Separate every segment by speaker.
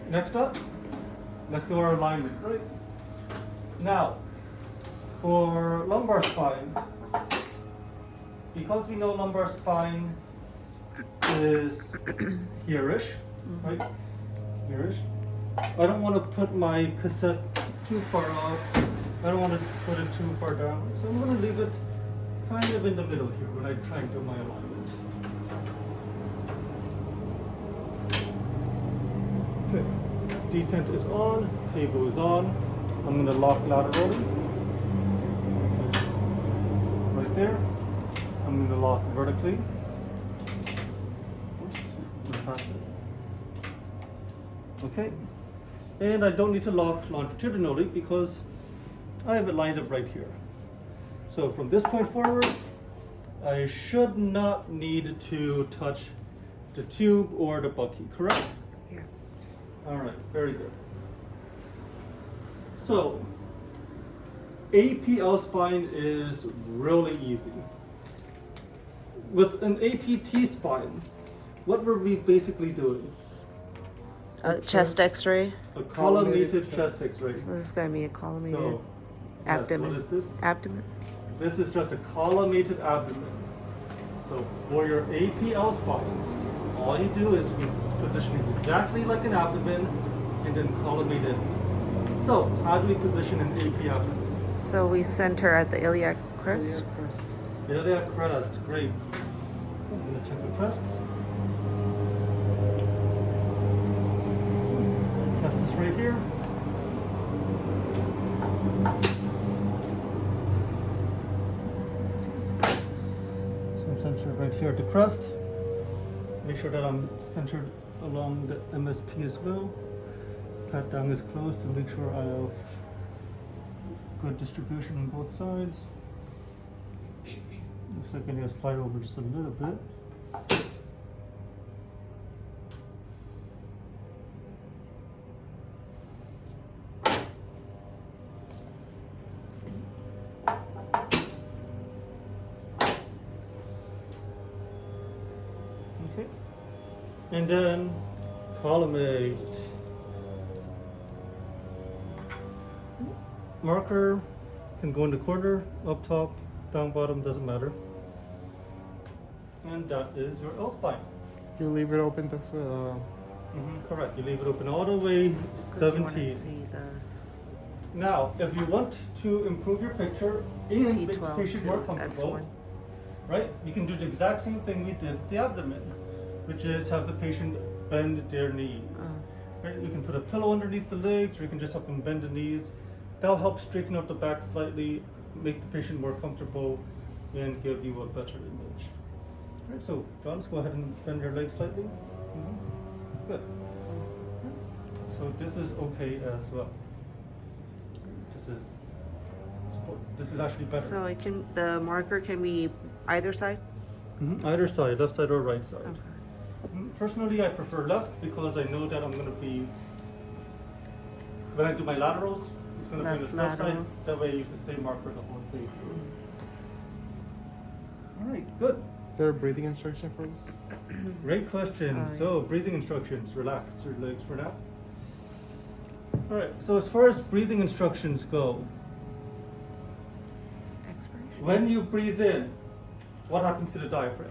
Speaker 1: Next up, let's do our alignment, right? Now, for lumbar spine, because we know lumbar spine is here-ish, right? Here-ish. I don't want to put my cassette too far off. I don't want to put it too far down. So I'm going to leave it kind of in the middle here when I try and do my alignment. Okay, detent is on, table is on. I'm going to lock laterally. Right there. I'm going to lock vertically. Oops, I'm gonna pass it. Okay. And I don't need to lock longitudinally because I have it lined up right here. So from this point forward, I should not need to touch the tube or the bucky, correct?
Speaker 2: Yeah.
Speaker 1: All right, very good. So, APL spine is really easy. With an APT spine, what were we basically doing?
Speaker 2: Chest X-ray.
Speaker 1: A collimated chest X-ray.
Speaker 2: So this is gonna be a collimated
Speaker 1: So,
Speaker 2: abdomen.
Speaker 1: yes, what is this?
Speaker 2: Abdomen.
Speaker 1: This is just a collimated abdomen. So for your APL spine, all you do is you position exactly like an abdomen and then collimate it. So how do we position an AP abdomen?
Speaker 2: So we center at the iliac crest.
Speaker 1: Iliac crest, great. I'm gonna check the crests. Crest is right here. So I'm centered right here at the crest. Make sure that I'm centered along the MSP as well. Pat down is closed to make sure I have good distribution on both sides. Looks like I need to slide over just a little bit. Okay. And then collimate. Marker can go in the corner, up top, down bottom, doesn't matter. And that is your L spine.
Speaker 3: You leave it open this way.
Speaker 1: Correct. You leave it open all the way
Speaker 2: 'Cause you wanna
Speaker 1: 17.
Speaker 2: see the
Speaker 1: Now, if you want to improve your picture and make the
Speaker 2: T12
Speaker 1: patient more
Speaker 2: to
Speaker 1: comfortable,
Speaker 2: S1.
Speaker 1: right? You can do the exact same thing we did with the abdomen, which is have the patient bend their knees. Right? You can put a pillow underneath the legs, or you can just have them bend the knees. That'll help straighten out the back slightly, make the patient more comfortable, and give you a better image. All right, so John, let's go ahead and bend your legs slightly. Good. So this is okay as well. This is actually better.
Speaker 2: So it can, the marker can be either side?
Speaker 1: Either side, left side or right side.
Speaker 2: Okay.
Speaker 1: Personally, I prefer left because I know that I'm going to be, when I do my laterals, it's going to be on
Speaker 2: Left
Speaker 1: the left side.
Speaker 2: lateral.
Speaker 1: That way I use the same marker the whole way through. All right, good.
Speaker 3: Is there a breathing instruction for us?
Speaker 1: Great question.
Speaker 2: Oh, yeah.
Speaker 1: So, breathing instructions. Relax your legs for now. All right, so as far as breathing instructions go,
Speaker 2: Expiration.
Speaker 1: when you breathe in, what happens to the diaphragm?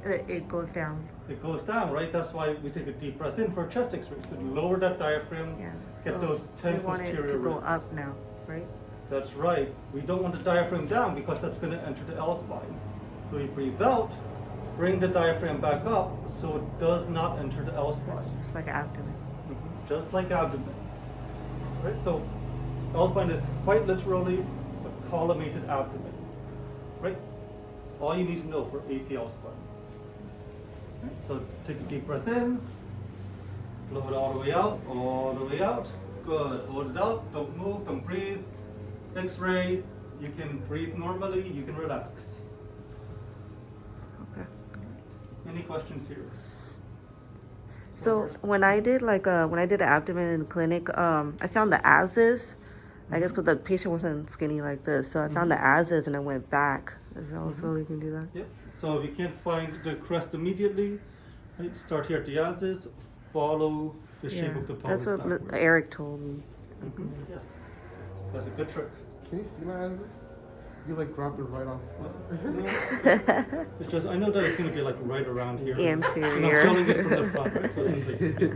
Speaker 2: It goes down.
Speaker 1: It goes down, right? That's why we take a deep breath in for chest x-rays, to lower that diaphragm,
Speaker 2: Yeah.
Speaker 1: get those 10
Speaker 2: we want it
Speaker 1: posterior
Speaker 2: to go
Speaker 1: ribs.
Speaker 2: up now, right?
Speaker 1: That's right. We don't want the diaphragm down because that's going to enter the L spine. So we breathe out, bring the diaphragm back up so it does not enter the L spine.
Speaker 2: It's like abdomen.
Speaker 1: Just like abdomen. Right? So L spine is quite literally a collimated abdomen. Right? That's all you need to know for APL spine. Right? So take a deep breath in, blow it all the way out, all the way out. Good. Hold it out, don't move, don't breathe. X-ray, you can breathe normally, you can relax.
Speaker 2: Okay.
Speaker 1: Any questions here?
Speaker 2: So
Speaker 1: far?
Speaker 2: when I did when I did an abdomen in the clinic, I found the asses. I guess because the patient wasn't skinny like this, so I found the asses and I went back. Is that also you can do that?
Speaker 1: Yep. So if you can't find the crest immediately, right, start here at the asses, follow the shape
Speaker 2: Yeah,
Speaker 1: of the pelvis
Speaker 2: that's what
Speaker 1: backwards.
Speaker 2: Eric told me.
Speaker 1: Yes, that's a good trick.
Speaker 3: Can you see my ass? You like dropped it right on.
Speaker 1: It's just I know that it's gonna be like right around here.
Speaker 2: Anterior.
Speaker 1: And I'm feeling it from the front, right? So it's just like,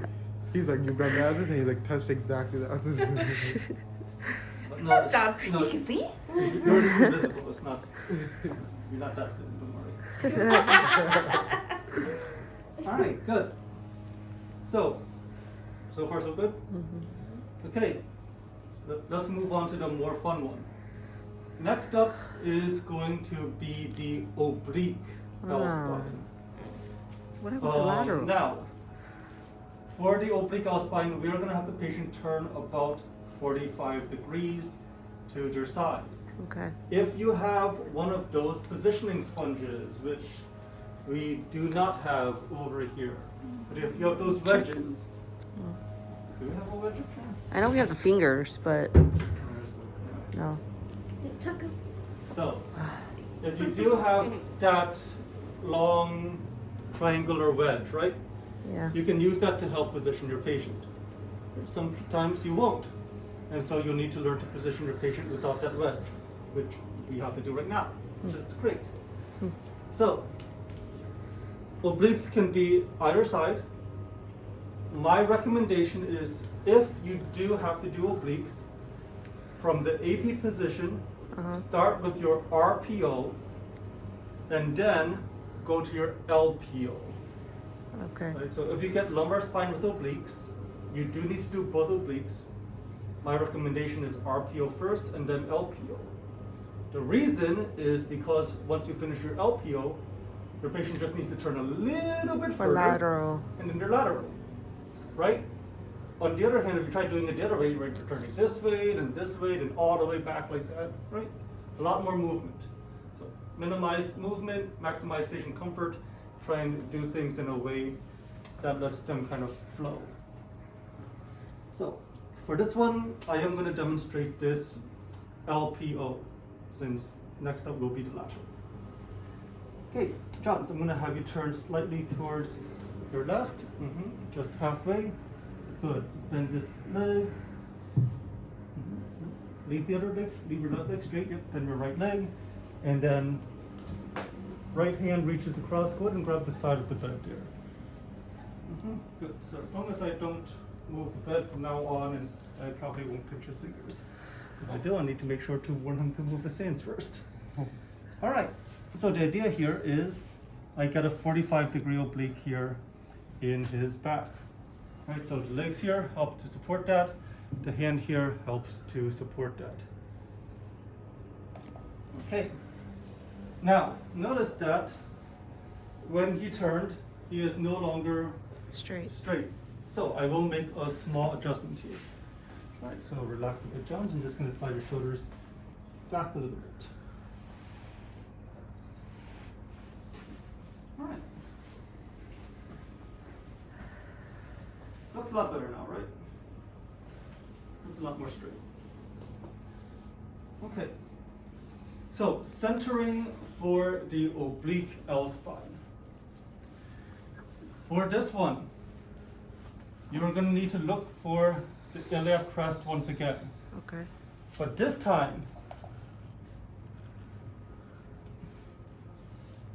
Speaker 3: He's like, you grabbed the ass and he like touched exactly the ass.
Speaker 1: but no, it's-
Speaker 2: John,
Speaker 1: no,
Speaker 2: you can see?
Speaker 1: yours is invisible. It's not. You're not that thin. Don't worry. All right, good. So far so good. Okay, so let's move on to the more fun one. Next up is going to be the oblique L spine.
Speaker 2: What happened to lateral?
Speaker 1: Now, for the oblique L spine, we are going to have the patient turn about 45 degrees to their side.
Speaker 2: Okay.
Speaker 1: If you have one of those positioning sponges, which we do not have over here, but if you have those wedges, do we have a wedge up here?
Speaker 2: I know we have the fingers, but no.
Speaker 1: So, if you do have that long triangular wedge, right?
Speaker 2: Yeah.
Speaker 1: You can use that to help position your patient. Sometimes you won't. And so you'll need to learn to position your patient without that wedge, which we have to do right now, which is great. So, obliques can be either side. My recommendation is if you do have to do obliques, from the AP position, start with your RPO, and then go to your LPO.
Speaker 2: Okay.
Speaker 1: Right? So if you get lumbar spine with obliques, you do need to do both obliques. My recommendation is RPO first and then LPO. The reason is because once you finish your LPO, your patient just needs to turn a little bit
Speaker 2: For
Speaker 1: further,
Speaker 2: lateral.
Speaker 1: and then they're lateral, right? On the other hand, if you try doing it the other way, right, you're turning this way, then all the way back like that, right? A lot more movement. So minimize movement, maximize patient comfort, try and do things in a way that lets them kind of flow. So for this one, I am going to demonstrate this LPO, since next up will be the lateral. Okay, John, so I'm going to have you turn slightly towards your left, just halfway. Good. Bend this leg. Leave the other leg. Leave your left leg straight. Yep. Then your right leg, and then right hand reaches across. Go ahead and grab the side of the bed there. Good. So as long as I don't move the bed from now on, and I probably won't pinch his fingers. If I do, I need to make sure to warn him to move his hands first. All right. So the idea here is I get a 45-degree oblique here in his back. Right, so the legs here help to support that. The hand here helps to support that. Okay. Now, notice that when he turned, he is no longer
Speaker 2: Straight.
Speaker 1: straight. So I will make a small adjustment here. All right, so relax a bit, John. I'm just going to slide your shoulders back a little bit. All right. Looks a lot better now, right? Looks a lot more straight. Okay. So centering for the oblique L spine. For this one, you're going to need to look for the iliac crest once again.
Speaker 2: Okay.
Speaker 1: But this time,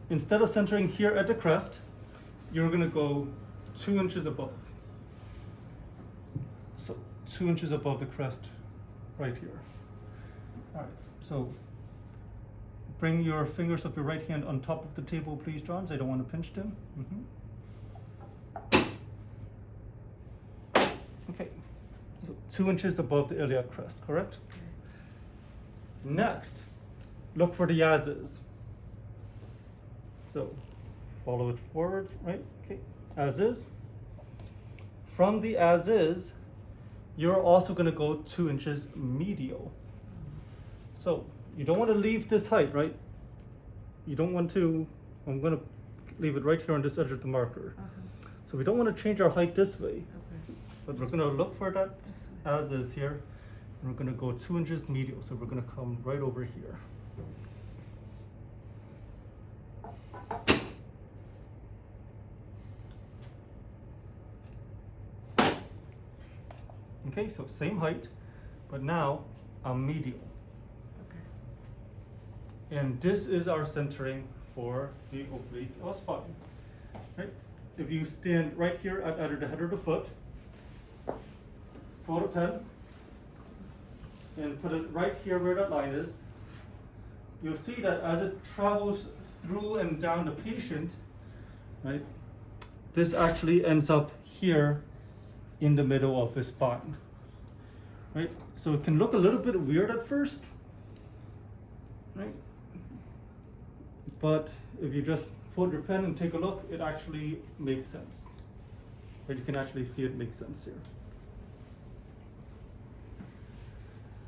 Speaker 1: instead of centering here at the crest, you're going to go 2 inches above. So 2 inches above the crest right here. All right, so bring your fingers of your right hand on top of the table, please, John. So I don't want to pinch them. Okay, so 2 inches above the iliac crest, correct? Next, look for the as-is. So follow it forwards, right? Okay, as-is. From the as-is, you're also going to go 2 inches medial. So you don't want to leave this height, right? You don't want to, I'm going to leave it right here on this edge of the marker. So we don't want to change our height this way, but we're going to look for that as is here, and we're going to go 2 inches medial. So we're going to come right over here. Okay, so same height, but now I'm medial.
Speaker 2: Okay.
Speaker 1: And this is our centering for the oblique L spine. Right? If you stand right here at either the head or the foot, fold a pen, and put it right here where that line is, you'll see that as it travels through and down the patient, right, this actually ends up here in the middle of the spine, right? So it can look a little bit weird at first, right? But if you just fold your pen and take a look, it actually makes sense. Right? You can actually see it makes sense here.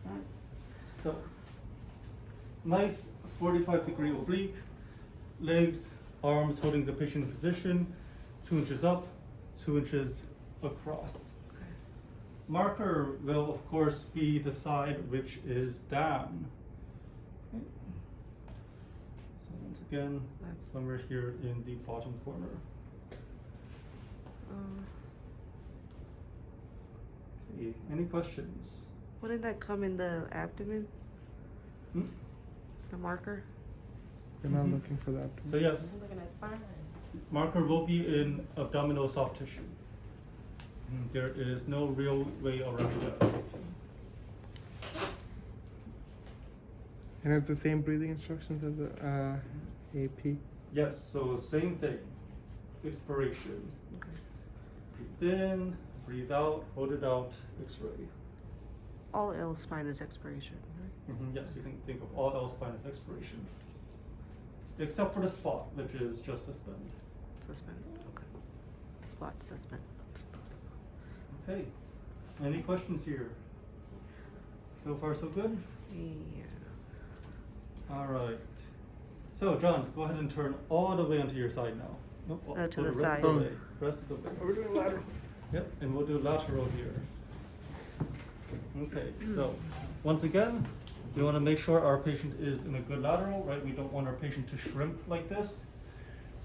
Speaker 1: All right. So, nice 45-degree oblique, legs, arms holding the patient in position, 2 inches up, 2 inches across.
Speaker 2: Okay.
Speaker 1: Marker will of course be the side which is down. Okay. So once again,
Speaker 2: Left.
Speaker 1: somewhere here in the bottom corner. Okay, any questions?
Speaker 2: Wouldn't that come in the abdomen,
Speaker 1: Hmm?
Speaker 2: the marker?
Speaker 3: They're not
Speaker 1: Mhm.
Speaker 3: looking for that.
Speaker 1: So yes,
Speaker 4: Looking at spine.
Speaker 1: marker will be in abdominal soft tissue. There is no real way around that.
Speaker 3: And it's the same breathing instructions as the AP.
Speaker 1: Yes, so same thing. Expiration.
Speaker 2: Okay.
Speaker 1: Breathe in, breathe out, hold it out, X-ray.
Speaker 2: All L spine is expiration, right?
Speaker 1: Yes, you can think of all L spine as expiration. Except for the spot, which is just suspend.
Speaker 2: Suspend. Okay. Spot suspend.
Speaker 1: Okay. Any questions here? So far so good?
Speaker 2: Yeah.
Speaker 1: All right. So John, go ahead and turn all the way onto your side now. Nope,
Speaker 2: To
Speaker 1: go
Speaker 2: the
Speaker 1: rest
Speaker 2: side.
Speaker 1: Of the way. Rest of the way.
Speaker 3: We're doing lateral.
Speaker 1: Yep, and we'll do lateral here. Okay, so once again, we want to make sure our patient is in a good lateral, right? We don't want our patient to shrimp like this,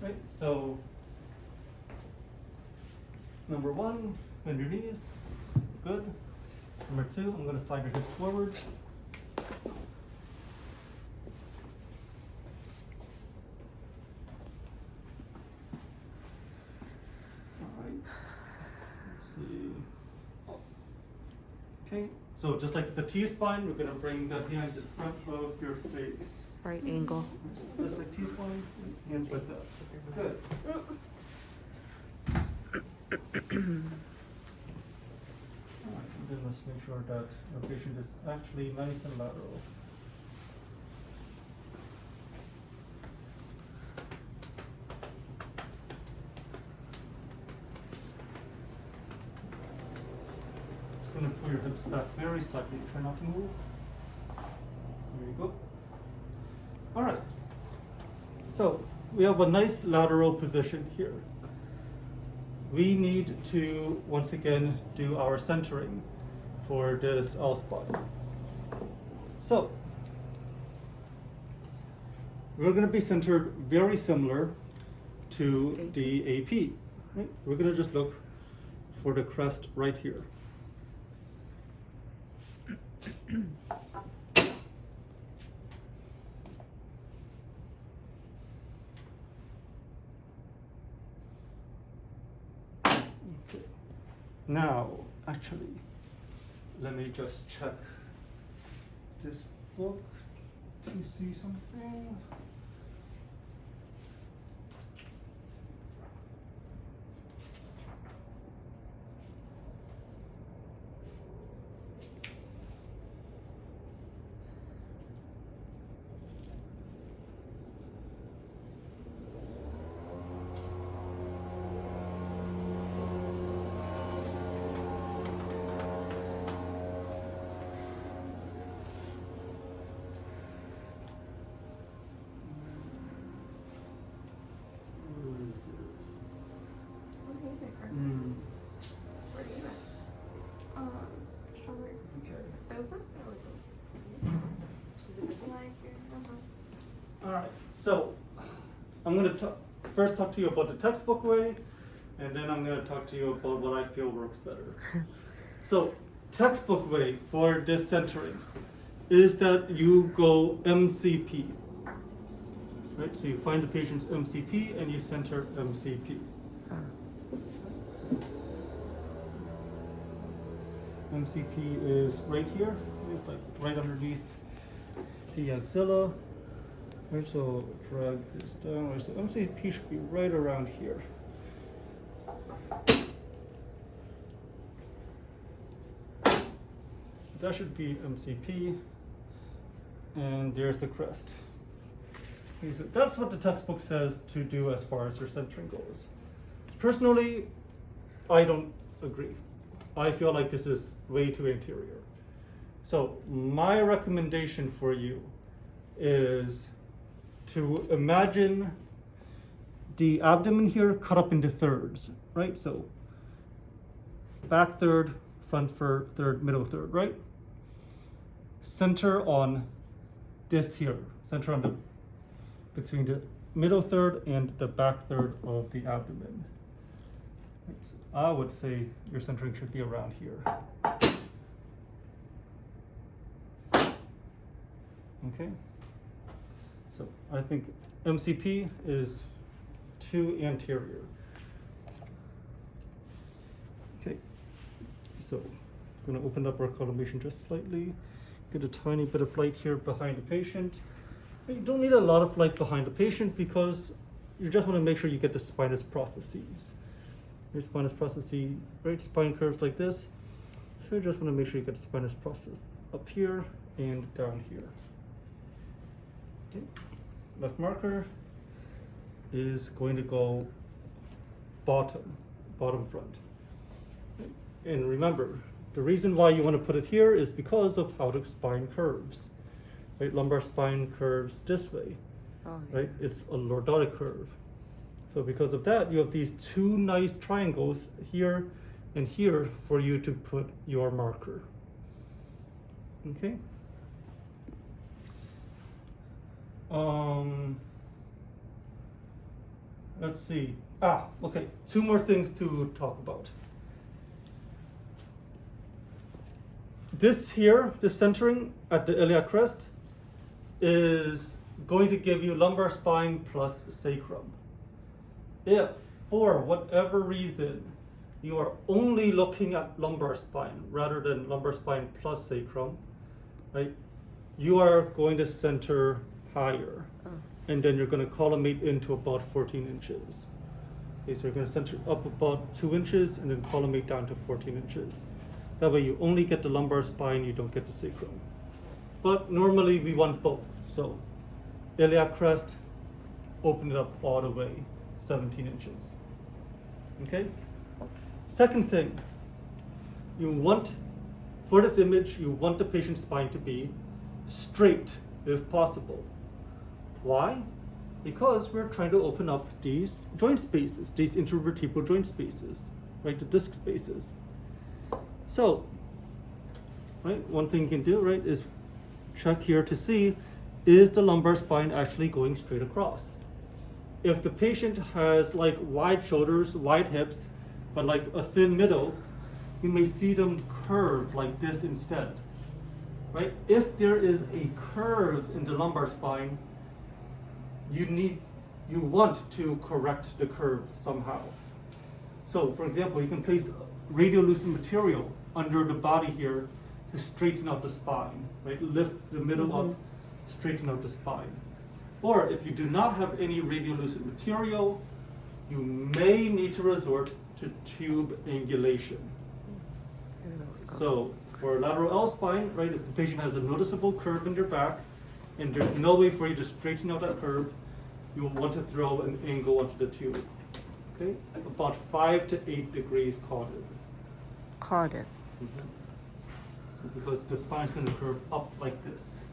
Speaker 1: right? So, number 1, bend your knees, good. Number 2, I'm going to slide your hips forward. All right, let's see. Okay, so just like the T-spine, we're gonna bring the hands in front of your face.
Speaker 2: Right angle.
Speaker 1: Just like T-spine, hands like that. Good. Alright, and then let's make sure that our patient is actually nice and lateral. Just gonna pull your hips back very slightly. Try not to move. There you go. All right. So we have a nice lateral position here. We need to once again do our centering for this L spine. So we're going to be centered very similar to the AP. Right? We're going to just look for the crest right here. Okay. Now, actually, let me just check this book to see something. Mm,
Speaker 4: Strawberry.
Speaker 1: okay.
Speaker 4: Frozen? Or is it like
Speaker 1: All right. So I'm going to first talk to you about the textbook way, and then I'm going to talk to you about what I feel works better. So textbook way for this centering is that you go MCP. Right, so you find the patient's MCP and you center MCP. MCP is right here. It's like right underneath the axilla. Right, so drag this down. Right, so MCP should be right around here. That should be MCP, and there's the crest. Okay, so that's what the textbook says to do as far as your centering goes. Personally, I don't agree. I feel like this is way too anterior. So my recommendation for you is to imagine the abdomen here cut up into thirds, right? So back third, front third, middle third, right? Center on this here, center on the between the middle third and the back third of the abdomen. I would say your centering should be around here. Okay, so I think MCP is too anterior. Okay, so I'm going to open up our collimation just slightly, get a tiny bit of light here behind the patient. You don't need a lot of light behind the patient because you just want to make sure you get the spinous processes. Your spinous processes, right? Spine curves like this. So you just want to make sure you get the spinous process up here and down here. Okay. Left marker is going to go bottom front. Okay. And remember, the reason why you want to put it here is because of how the spine curves. Right, lumbar spine curves this way, right? It's a lordotic curve. So because of that, you have these two nice triangles here and here for you to put your marker. Okay. Let's see. Okay. Two more things to talk about. This here, the centering at the iliac crest, is going to give you lumbar spine plus sacrum. If, for whatever reason, you are only looking at lumbar spine rather than lumbar spine plus sacrum, right, you are going to center higher, and then you're going to collimate into about 14 inches. Okay, so you're going to center up about 2 inches and then collimate down to 14 inches. That way you only get the lumbar spine, you don't get the sacrum. But normally we want both. So iliac crest, open it up all the way, 17 inches. Okay? Second thing, you want, for this image, you want the patient's spine to be straight if possible. Why? Because we're trying to open up these joint spaces, these intervertebral joint spaces, right, the disc spaces. So, right, one thing you can do, right, is check here to see, is the lumbar spine actually going straight across? If the patient has like wide shoulders, wide hips, but like a thin middle, you may see them curve like this instead, right? If there is a curve in the lumbar spine, you want to correct the curve somehow. So, for example, you can place radiolucent material under the body here to straighten out the spine, right? Lift the middle up, straighten out the spine. Or if you do not have any radiolucent material, you may need to resort to tube angulation. So for lateral L spine, right, if the patient has a noticeable curve in their back and there's no way for you to straighten out that curve, you will want to throw an angle onto the tube. Okay, about 5 to 8 degrees cauted.
Speaker 2: Cauted.
Speaker 1: Because the spine is going to curve up like this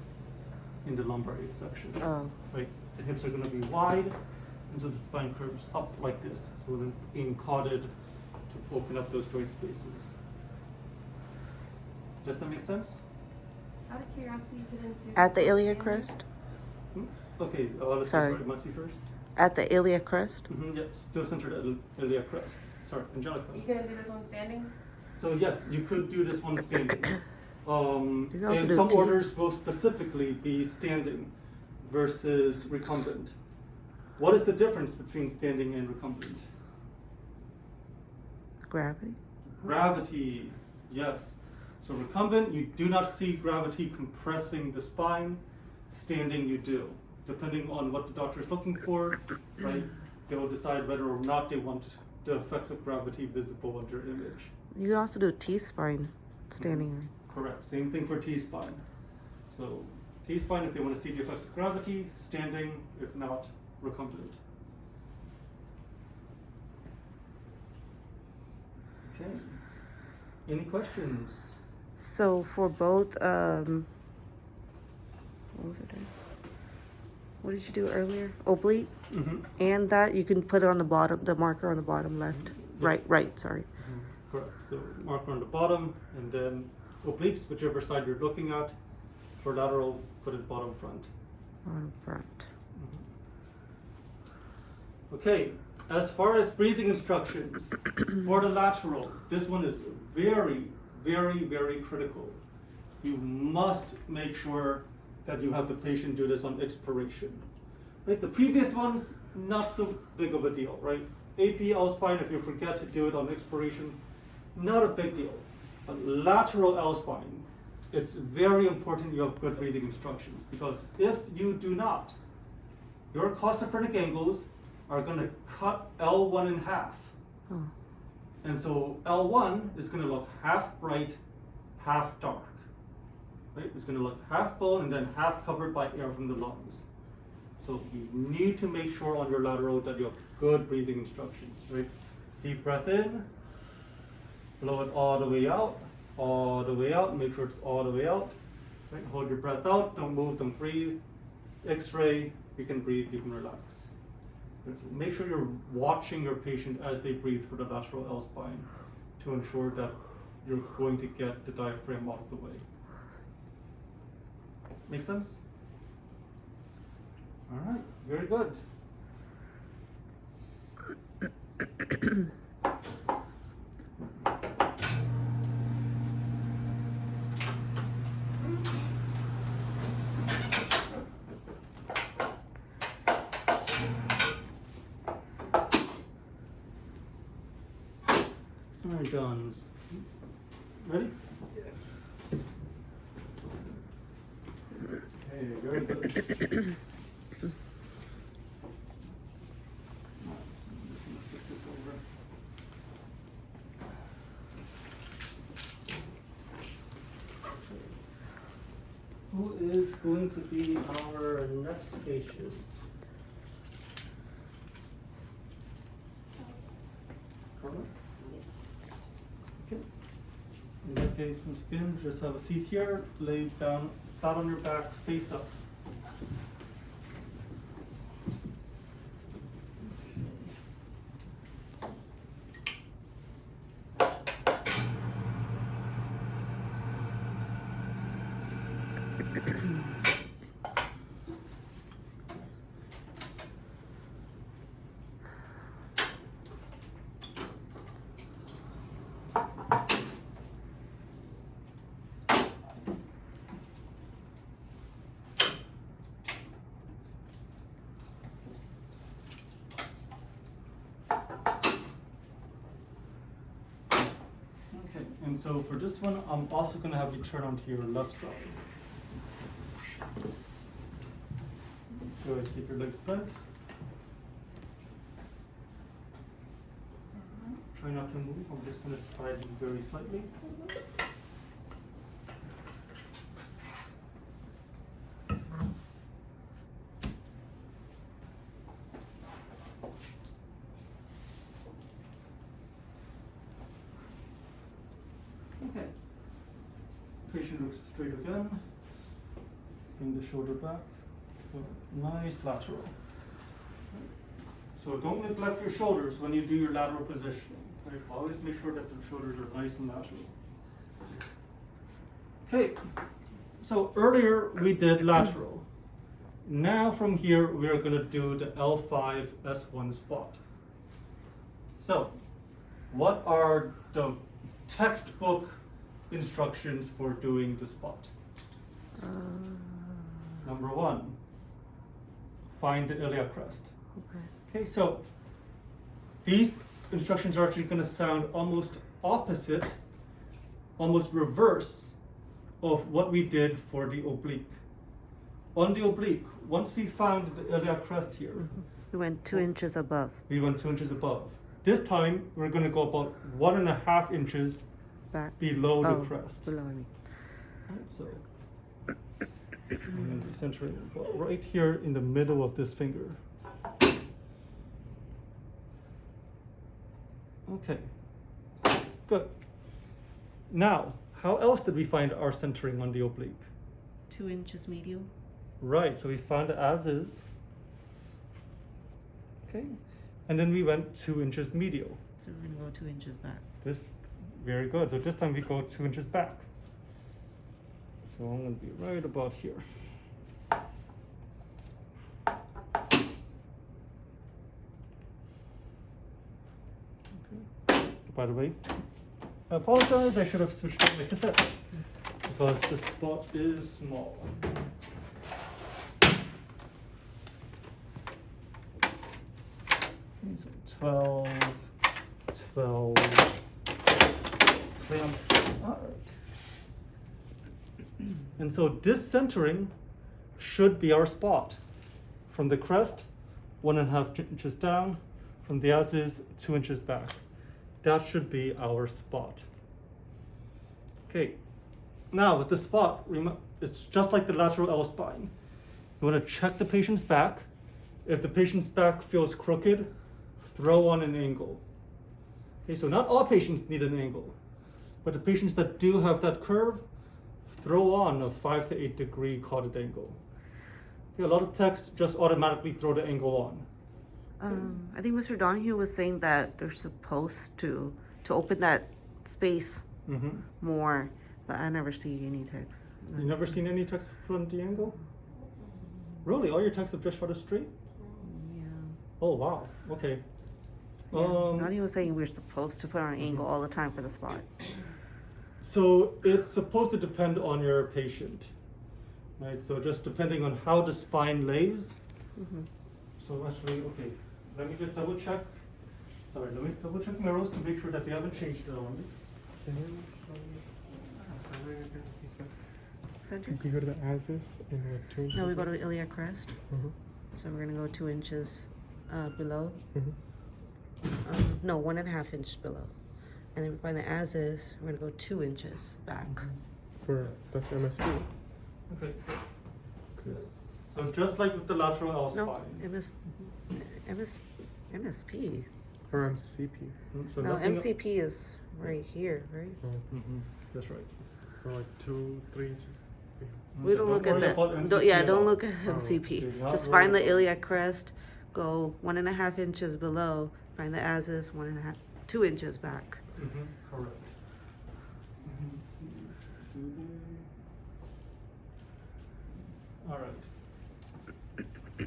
Speaker 1: in the lumbar section.
Speaker 2: Oh.
Speaker 1: Right, the hips are going to be wide, and so the spine curves up like this. So we're being cauted to open up those joint spaces. Does that make sense?
Speaker 4: Out of curiosity, you didn't do
Speaker 2: At the
Speaker 4: this
Speaker 2: iliac
Speaker 4: standing?
Speaker 2: crest?
Speaker 1: Okay, let's
Speaker 2: Sorry.
Speaker 1: start Muncie first.
Speaker 2: At the iliac crest?
Speaker 1: Yeah, still centered at iliac crest. Sorry, Angelica.
Speaker 4: Are you gonna do this one standing?
Speaker 1: So yes, you could do this one standing.
Speaker 2: You can also
Speaker 1: And
Speaker 2: do
Speaker 1: some
Speaker 2: T.
Speaker 1: orders will specifically be standing versus recumbent. What is the difference between standing and recumbent?
Speaker 2: Gravity.
Speaker 1: Gravity, yes. So recumbent, you do not see gravity compressing the spine. Standing, you do. Depending on what the doctor is looking for, right? They will decide whether or not they want the effects of gravity visible on their image.
Speaker 2: You can also do T-spine standing.
Speaker 1: Correct. Same thing for T-spine. So T-spine, if they want to see the effects of gravity, standing, if not, recumbent. Okay. Any questions?
Speaker 2: So for both, what was it? What did you do earlier? Oblique,
Speaker 1: Mm-hmm.
Speaker 2: and that you can put it on the bottom, the marker on the bottom left,
Speaker 1: Yes.
Speaker 2: right. Sorry.
Speaker 1: Correct. So marker on the bottom, and then obliques, whichever side you're looking at. For lateral, put it bottom front.
Speaker 2: Bottom front.
Speaker 1: Okay, as far as breathing instructions, for the lateral, this one is very, very, very critical. You must make sure that you have the patient do this on expiration. Right? The previous ones, not so big of a deal, right? AP, L spine, if you forget to do it on expiration, not a big deal. But lateral L spine, it's very important you have good breathing instructions, because if you do not, your claustrophrenic angles are going to cut L1 in half.
Speaker 2: Oh.
Speaker 1: And so L1 is going to look half bright, half dark. Right? It's going to look half bone and then half covered by air from the lungs. So you need to make sure on your lateral that you have good breathing instructions. Right? Deep breath in, blow it all the way out, make sure it's all the way out. Right? Hold your breath out, don't move, don't breathe. X-ray, you can breathe, you can relax. Right? So make sure you're watching your patient as they breathe for the lateral L spine to ensure that you're going to get the diaphragm out of the way. Make sense? All right, very good. All right, Johns. Ready? Okay, very good. Who is going to be our next patient? Carla? Okay. In that case, once again, just have a seat here, lay down flat on your back, face up. Okay, and so for this one, I'm also going to have you turn onto your left side. Go ahead, keep your legs bent. Try not to move, I'm just going to slide you very slightly. Okay. Patient looks straight again. Bring the shoulder back. Nice lateral. So don't neglect your shoulders when you do your lateral positioning. Right? Always make sure that the shoulders are nice and lateral. Okay. So earlier we did lateral. Now from here we are going to do the L5 S1 spot. So what are the textbook instructions for doing the spot. Number 1, find the iliac crest.
Speaker 2: Okay.
Speaker 1: Okay, so these instructions are actually going to sound almost opposite, almost reverse of what we did for the oblique. On the oblique, once we found the iliac crest here,
Speaker 2: We went 2 inches above.
Speaker 1: we went 2 inches above. This time, we're going to go about 1.5 inches
Speaker 2: Back.
Speaker 1: below the crest.
Speaker 2: Below, I mean.
Speaker 1: Right, so I'm going to be centering about right here in the middle of this finger. Okay, good. Now, how else did we find our centering on the oblique?
Speaker 2: 2 inches medial.
Speaker 1: Right, so we found it as is. Okay, and then we went 2 inches medial.
Speaker 2: So we're gonna go 2 inches back.
Speaker 1: This, very good. So this time we go 2 inches back. So I'm going to be right about here. Okay. By the way, I apologize. I should have switched out my cassette because the spot is small. Okay, so 12, 12. Clamp. All right. And so this centering should be our spot. From the crest, 1.5 inches down. From the as is, 2 inches back. That should be our spot. Okay. Now with the spot, it's just like the lateral L spine. You want to check the patient's back. If the patient's back feels crooked, throw on an angle. Okay, so not all patients need an angle. But the patients that do have that curve, throw on a 5 to 8 degree cauted angle. Okay, a lot of techs just automatically throw the angle on.
Speaker 2: I think Mr. Donahue was saying that they're supposed to open that space
Speaker 1: Mm-hmm.
Speaker 2: more, but I never see any text.
Speaker 1: You never seen any techs put on the angle? Really? All your techs have just shot it straight?
Speaker 2: Yeah.
Speaker 1: Oh, wow. Okay.
Speaker 2: Donahue was saying we're supposed to put on an angle all the time for the spot.
Speaker 1: So it's supposed to depend on your patient, right? So just depending on how the spine lays.
Speaker 2: Mm-hmm.
Speaker 1: So actually, okay, let me just double check. Sorry, let me double check Merrill's to make sure that they haven't changed it on me.
Speaker 3: Can you show me centering again? He said.
Speaker 2: Center?
Speaker 3: You go to the as-is and what 2 inches?
Speaker 2: No, we go to iliac crest.
Speaker 3: Mhm.
Speaker 2: So we're gonna go 2 inches below.
Speaker 3: Mhm.
Speaker 2: No, 1.5 inch below. And then we find the as is, we're gonna go 2 inches back.
Speaker 3: For that's MSP.
Speaker 1: Okay. Yes. So just like with the lateral L
Speaker 2: No,
Speaker 1: spine.
Speaker 2: MSP.
Speaker 3: Or MCP.
Speaker 1: So
Speaker 2: No,
Speaker 1: nothing-
Speaker 2: MCP is right here, right?
Speaker 3: Oh.
Speaker 1: Mhm, that's right.
Speaker 3: So like 2-3 inches. Yeah.
Speaker 2: We
Speaker 1: So
Speaker 2: don't look
Speaker 1: worry
Speaker 2: at
Speaker 1: about
Speaker 2: the,
Speaker 1: MCP
Speaker 2: yeah,
Speaker 1: at
Speaker 2: don't
Speaker 1: all.
Speaker 2: look at
Speaker 3: Oh,
Speaker 2: MCP.
Speaker 1: okay, not
Speaker 2: Just
Speaker 1: worry
Speaker 2: find the
Speaker 1: about
Speaker 2: iliac crest, go 1.5 inches below, find the as is, 2 inches back.
Speaker 1: Correct. Let's see. All right.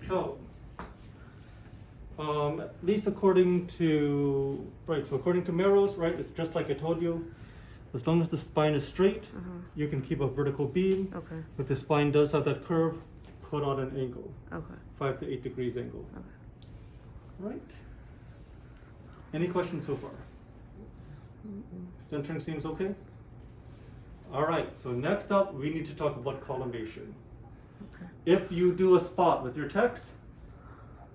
Speaker 1: So, at least according to, right, so according to Merrill's, right, it's just like I told you, as long as the spine is straight, you can keep a vertical beam.
Speaker 2: Okay,
Speaker 1: If the spine does have that curve, put on an angle,
Speaker 2: okay.
Speaker 1: 5 to 8 degrees angle.
Speaker 2: Okay.
Speaker 1: Right? Any questions so far? Centering seems okay? All right, so next up, we need to talk about collimation.
Speaker 2: Okay.
Speaker 1: If you do a spot with your text,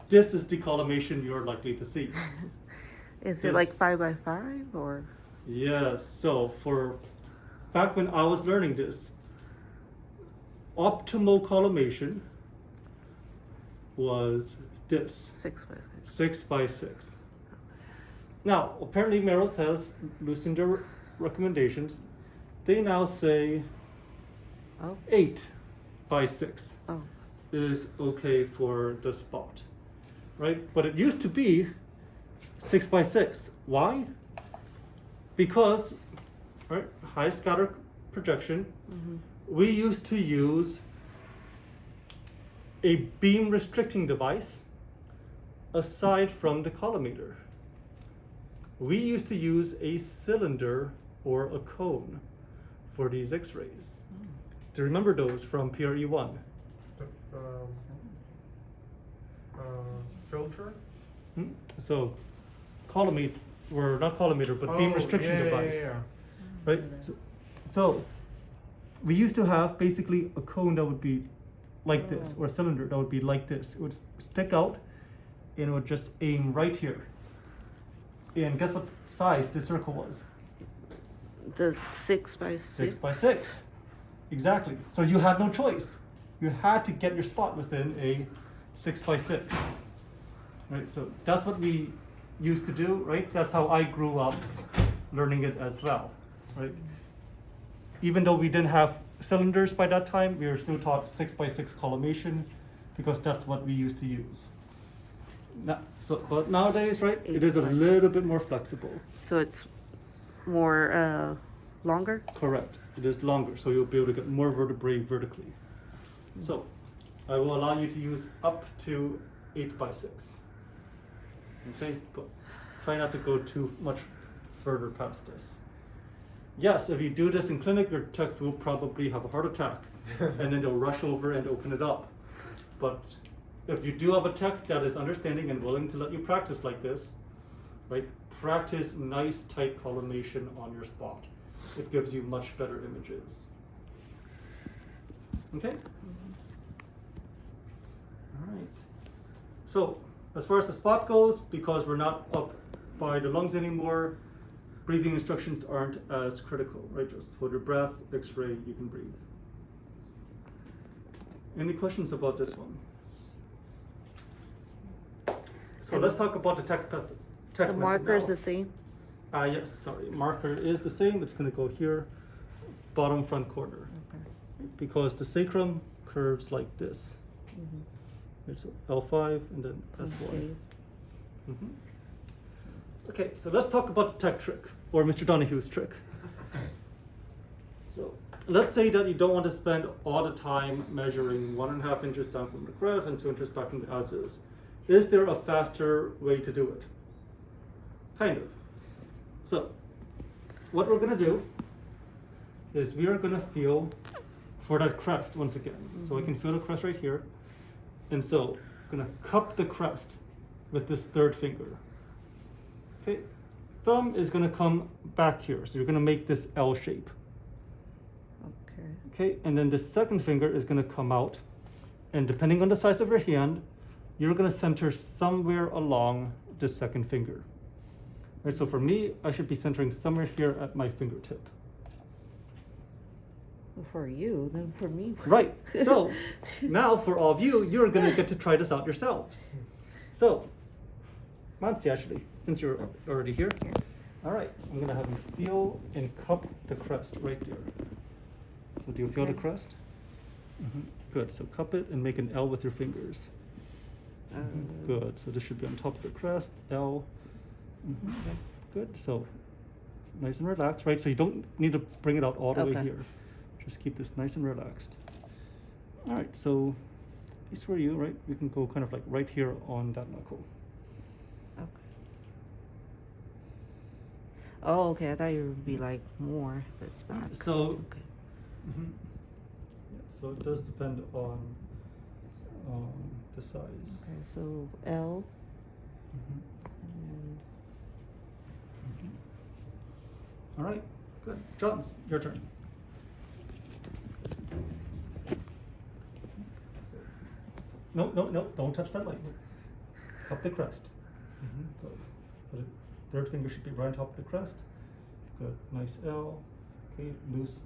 Speaker 1: this is the collimation you're likely to see.
Speaker 2: Is it like
Speaker 1: Yes.
Speaker 2: 5 by 5 or?
Speaker 1: Yes, so back when I was learning this, optimal collimation was this,
Speaker 2: 6 by 6?
Speaker 1: 6 by 6. Now, apparently Merrill's has loosened their recommendations. They now say
Speaker 2: Oh,
Speaker 1: 8 by 6
Speaker 2: oh,
Speaker 1: is okay for the spot, right? But it used to be 6 by 6. Why? Because, right, high scatter projection, we used to use a beam restricting device aside from the collimator. We used to use a cylinder or a cone for these x-rays. Do you remember those from PRE1?
Speaker 3: The, filter?
Speaker 1: So collimator, or not collimator, but beam restriction device.
Speaker 3: Yeah.
Speaker 1: Right? So we used to have basically a cone that would be like this, or a cylinder that would be like this. It would stick out and it would just aim right here. And guess what size this circle was?
Speaker 2: The 6 by 6.
Speaker 1: 6 by 6. Exactly. So you had no choice. You had to get your spot within a 6 by 6. Right? So that's what we used to do, right? That's how I grew up learning it as well, right? Even though we didn't have cylinders by that time, we were still taught 6 by 6 collimation because that's what we used to use. But nowadays, right, it is a
Speaker 2: 8 by
Speaker 1: little
Speaker 2: 6.
Speaker 1: bit more flexible.
Speaker 2: So it's more longer?
Speaker 1: Correct. It is longer, so you'll be able to get more vertebrae vertically. So I will allow you to use up to 8 by 6. Okay, but try not to go too much further past this. Yes, if you do this in clinic, your techs will probably have a heart attack and then they'll rush over and open it up. But if you do have a tech that is understanding and willing to let you practice like this, right, practice nice tight collimation on your spot. It gives you much better images. Okay? All right. So, as far as the spot goes, because we're not up by the lungs anymore, breathing instructions aren't as critical, right? Just hold your breath, x-ray, you can breathe. Any questions about this one? So let's talk about the tech
Speaker 2: The
Speaker 1: method
Speaker 2: marker is
Speaker 1: now.
Speaker 2: the same?
Speaker 1: Yes, sorry, marker is the same. It's gonna go here, bottom front corner.
Speaker 2: Okay.
Speaker 1: Because the sacrum curves like this. It's L5 and then S1.
Speaker 2: Okay.
Speaker 1: Okay, so let's talk about the tech trick, or Mr. Donohue's trick. So let's say that you don't want to spend all the time measuring 1.5 inches down from the crest and 2 inches back from the as is. Is there a faster way to do it? Kind of. So what we're gonna do is we are gonna feel for that crest once again. So we can feel the crest right here. And so I'm gonna cup the crest with this third finger. Okay, thumb is gonna come back here. So you're gonna make this L shape.
Speaker 2: Okay.
Speaker 1: Okay, and then the second finger is gonna come out. And depending on the size of your hand, you're gonna center somewhere along the second finger. Right, so for me, I should be centering somewhere here at my fingertip.
Speaker 2: Well, for you, then for me.
Speaker 1: Right, so now for all of you, you're gonna get to try this out yourselves. So, Mansi, actually, since you're already here. All right, I'm gonna have you feel and cup the crest right there. So do you feel the
Speaker 2: Okay.
Speaker 1: crest? Good, so cup it and make an L with your fingers. Good, so this should be on top of the crest, L. Okay. Good, so nice and relaxed, right? So you don't need to bring it out all the way
Speaker 2: Okay.
Speaker 1: here. Just keep this nice and relaxed. All right, so at least for you, right? You can go kind of like right here on that knuckle.
Speaker 2: Okay. Oh, okay. I thought you would be like more. That's back.
Speaker 1: So,
Speaker 2: Okay.
Speaker 1: yeah, so it does depend on the size.
Speaker 2: Okay. So L.
Speaker 1: Mhm.
Speaker 2: And
Speaker 1: All right, good. John, your turn. No, no, no, don't touch that light. Cup the crest. Good. Put it, third finger should be right on top of the crest. Good, nice L. Okay, loose.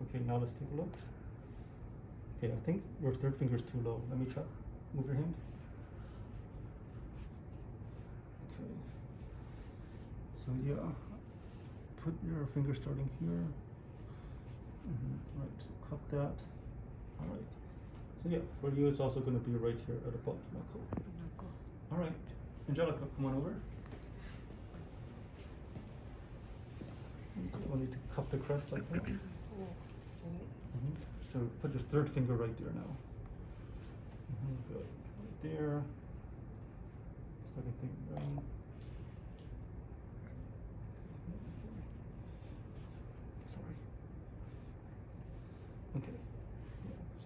Speaker 1: Okay, now let's take a look. Okay, I think your third finger is too low. Let me check. Move your hand. Okay. So yeah, put your finger starting here. Right, so cup that. All right. So yeah, for you it's also going to be right here at the bottom knuckle.
Speaker 2: knuckle.
Speaker 1: All right, Angelica, come on over. So we'll need to cup the crest like that. So put your third finger right there now. Good, right there. Second finger down.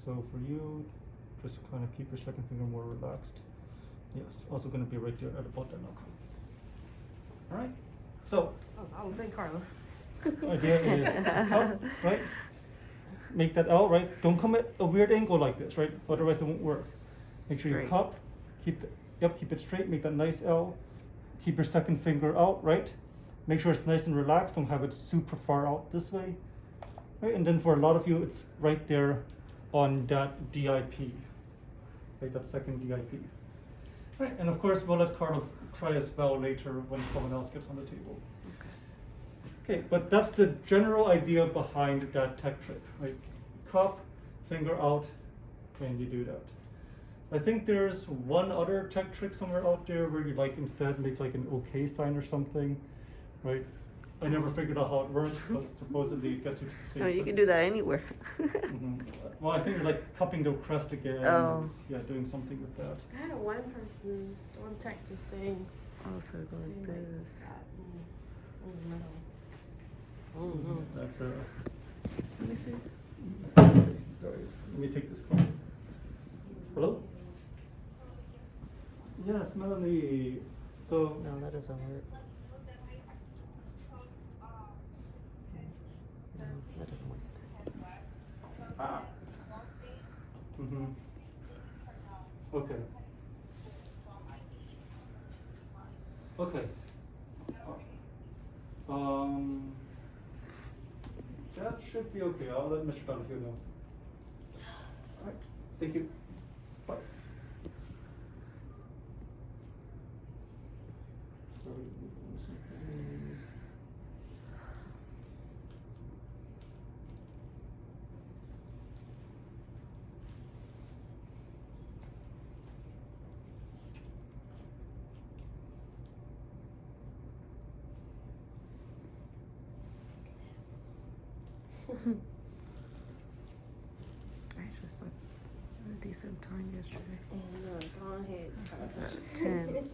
Speaker 1: So for you, just kind of keep your second finger more relaxed. Yes, also going to be right there at about that knuckle. All right. So
Speaker 4: Oh, thank Carla.
Speaker 1: idea is to cup, right? Make that L, right? Don't come at a weird angle like this, right? Otherwise it won't work. Make sure you
Speaker 2: Straight.
Speaker 1: cup, keep it straight, make that nice L. Keep your second finger out, right? Make sure it's nice and relaxed, don't have it super far out this way. Right? And then for a lot of you, it's right there on that DIP. Right, that second DIP. Right, and of course we'll let Carla try as well later when someone else gets on the table. Okay, but that's the general idea behind that tech trick, right? Cup, finger out, and you do that. I think there's one other tech trick somewhere out there where you like instead make like an OK sign or something, right? I never figured out how it works, but supposedly it gets you to the same
Speaker 2: Oh, you can
Speaker 1: place.
Speaker 2: do that anywhere.
Speaker 1: Mhm. Well, I think you're like cupping the crest again.
Speaker 2: Oh.
Speaker 1: Yeah, doing something with that.
Speaker 4: I had one person, one tech just saying,
Speaker 2: Oh, so go like
Speaker 4: saying
Speaker 2: this.
Speaker 4: that in the middle. Oh, no.
Speaker 1: That's
Speaker 2: Let me see.
Speaker 1: sorry. Let me take this call. Hello? Yes, Melanie. So
Speaker 2: No, that doesn't work. No, that doesn't work.
Speaker 1: Mm-hmm. Okay. Okay. That should be okay. I'll let Mr. Donahue know. All right. Thank you. Bye. Sorry. one second.
Speaker 2: I just like a decent time yesterday.
Speaker 4: No, go ahead.
Speaker 2: About 10.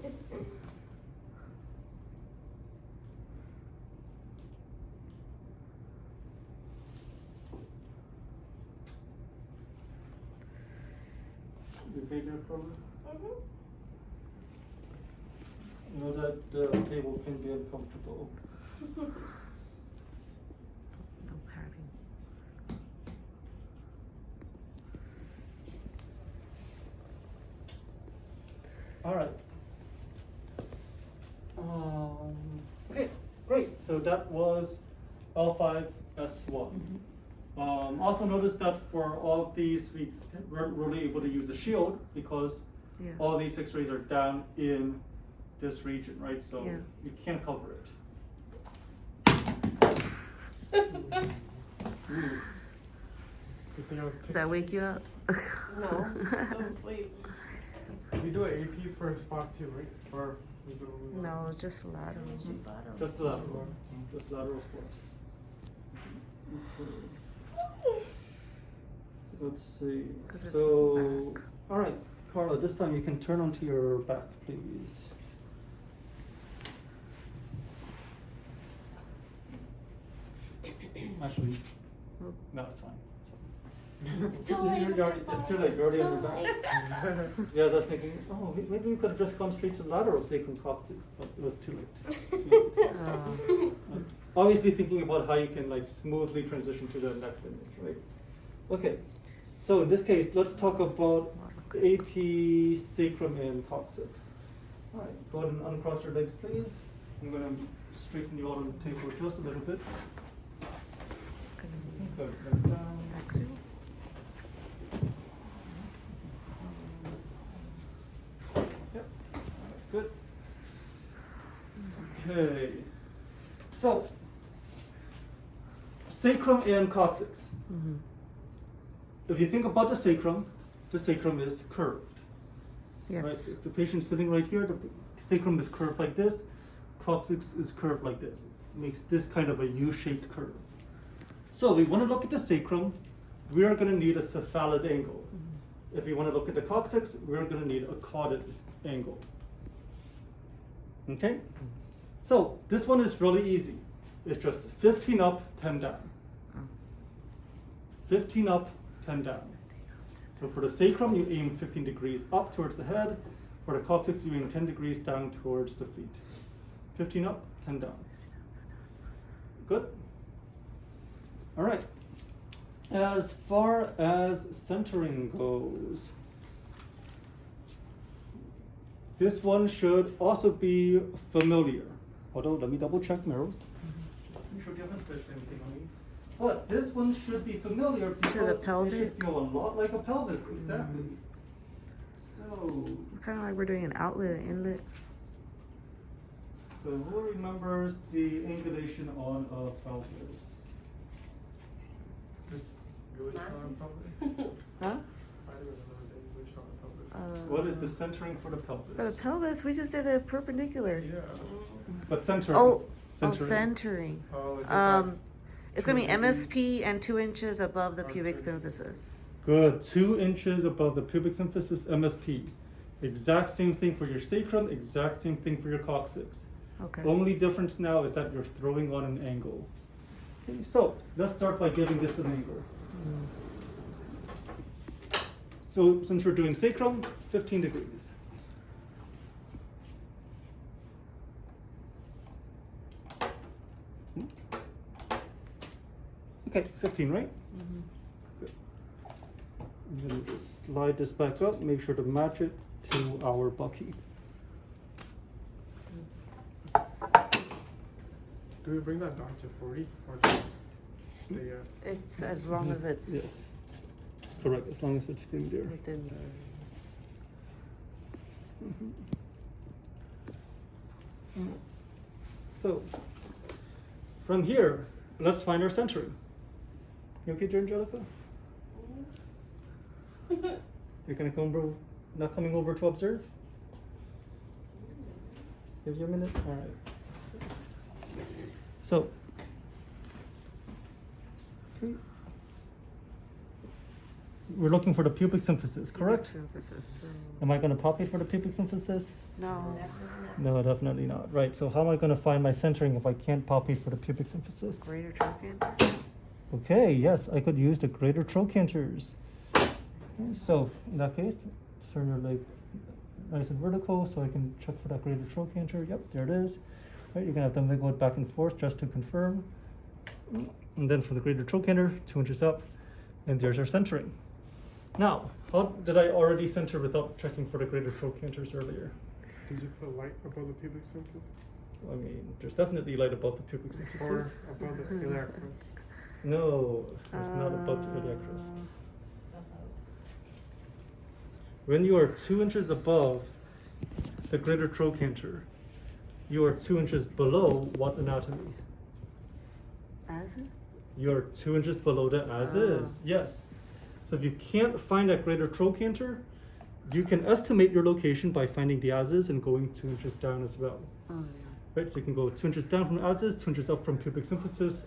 Speaker 1: You paid your problem?
Speaker 4: Mhm.
Speaker 1: You know that the table can be uncomfortable.
Speaker 2: No padding.
Speaker 1: All right. Okay, great. So that was L5S1. Also notice that for all of these, we weren't really able to use a shield because
Speaker 2: Yeah.
Speaker 1: all these X-rays are down in this region, right? So
Speaker 2: Yeah.
Speaker 1: you can't cover it. Ooh.
Speaker 3: Good thing I was
Speaker 2: Did that wake you up?
Speaker 4: No, still asleep.
Speaker 3: We do an AP for spot too, right? Or is it only one?
Speaker 2: No, just lateral.
Speaker 4: It's just lateral.
Speaker 1: Just the lateral, just lateral squat. Okay. Let's see.
Speaker 2: 'Cause it's
Speaker 1: So,
Speaker 2: back.
Speaker 1: all right, Carla. This time you can turn onto your back, please. Actually,
Speaker 2: Oh.
Speaker 1: no, it's fine.
Speaker 4: It's too late.
Speaker 1: It's too late. You're already on your back. Yeah, I was thinking, oh, maybe we could have just gone straight to lateral sacrum coccyx, but it was too late. Too late. Obviously thinking about how you can like smoothly transition to the next image, right? Okay, so in this case, let's talk about AP, sacrum, and coccyx. All right, go ahead and uncross your legs, please. I'm going to straighten you out on the table just a little bit.
Speaker 2: It's gonna be
Speaker 1: Good, legs down.
Speaker 2: axial.
Speaker 1: Yep, good. Okay, so sacrum and coccyx.
Speaker 2: Mm-hmm.
Speaker 1: If you think about the sacrum is curved.
Speaker 2: Yes.
Speaker 1: Right? If the patient's sitting right here, the sacrum is curved like this, coccyx is curved like this. It makes this kind of a U-shaped curve. So we want to look at the sacrum, we are going to need a cephalid angle. If we want to look at the coccyx, we're going to need a caudate angle. Okay? So this one is really easy. It's just 15 up, 10 down.
Speaker 2: Oh.
Speaker 1: 15 up, 10 down. So for the sacrum, you aim 15 degrees up towards the head. For the coccyx, you aim 10 degrees down towards the feet. 15 up, 10 down. Good. All right. As far as centering goes, this one should also be familiar. Although, let me double check mirrors. Just make sure you haven't touched anything on me. But this one should be familiar because
Speaker 2: the
Speaker 1: it
Speaker 2: pelvic?
Speaker 1: should feel a lot like a pelvis, exactly. So,
Speaker 2: Kind of like we're doing an outlet and inlet.
Speaker 1: so who remembers the angulation on a pelvis?
Speaker 3: Just English on pelvis.
Speaker 2: Huh?
Speaker 3: I don't remember the English on pelvis.
Speaker 1: What is the centering for the pelvis?
Speaker 2: For the pelvis, we just did a perpendicular.
Speaker 3: Yeah.
Speaker 1: But centering.
Speaker 2: Oh,
Speaker 1: centering.
Speaker 2: centering.
Speaker 3: Oh, is it
Speaker 2: It's gonna be
Speaker 3: 2 degrees?
Speaker 2: MSP and 2 inches above the pubic
Speaker 3: Okay.
Speaker 2: symphysis.
Speaker 1: Good. 2 inches above the pubic symphysis, MSP. Exact same thing for your sacrum, exact same thing for your coccyx.
Speaker 2: Okay.
Speaker 1: Only difference now is that you're throwing on an angle. Okay, so let's start by giving this an angle. So since we're doing sacrum, 15 degrees. Okay, 15, right? Good. I'm gonna just slide this back up, make sure to match it to our bucky.
Speaker 3: Do we bring that down to 40 or just stay at?
Speaker 2: It's as long as it's
Speaker 1: Yes, correct, as long as it's in there.
Speaker 2: within the.
Speaker 1: So, from here, let's find our centering. You okay, dear Angelica? You're gonna come over, not coming over to observe? Give you a minute? All right. So, okay. We're looking for the pubic symphysis, correct?
Speaker 2: Pubic symphysis. So
Speaker 1: Am I gonna palpate for the pubic symphysis?
Speaker 2: no.
Speaker 1: No, definitely not. Right, so how am I gonna find my centering if I can't palpate for the pubic symphysis?
Speaker 2: Greater trochanter.
Speaker 1: Okay, yes, I could use the greater trochanters. Okay, so in that case, turn your leg nice and vertical so I can check for that greater trochanter. Yep, there it is. Right, you're gonna have to wiggle it back and forth just to confirm. And then for the greater trochanter, 2 inches up, and there's our centering. Now, how did I already center without checking for the greater trochanters earlier?
Speaker 3: Did you put light above the pubic symphysis?
Speaker 1: I mean, there's definitely light above the pubic symphysis.
Speaker 3: Or above the iliac crest?
Speaker 1: No, it's not above the iliac crest.
Speaker 2: Uh,
Speaker 1: When you are 2 inches above the greater trochanter, you are 2 inches below what anatomy?
Speaker 2: As is?
Speaker 1: You are 2 inches below the as is, yes. So if you can't find that greater trochanter, you can estimate your location by finding the as is and going 2 inches down as well.
Speaker 2: Oh yeah.
Speaker 1: Right, so you can go 2 inches down from as is, 2 inches up from pubic symphysis.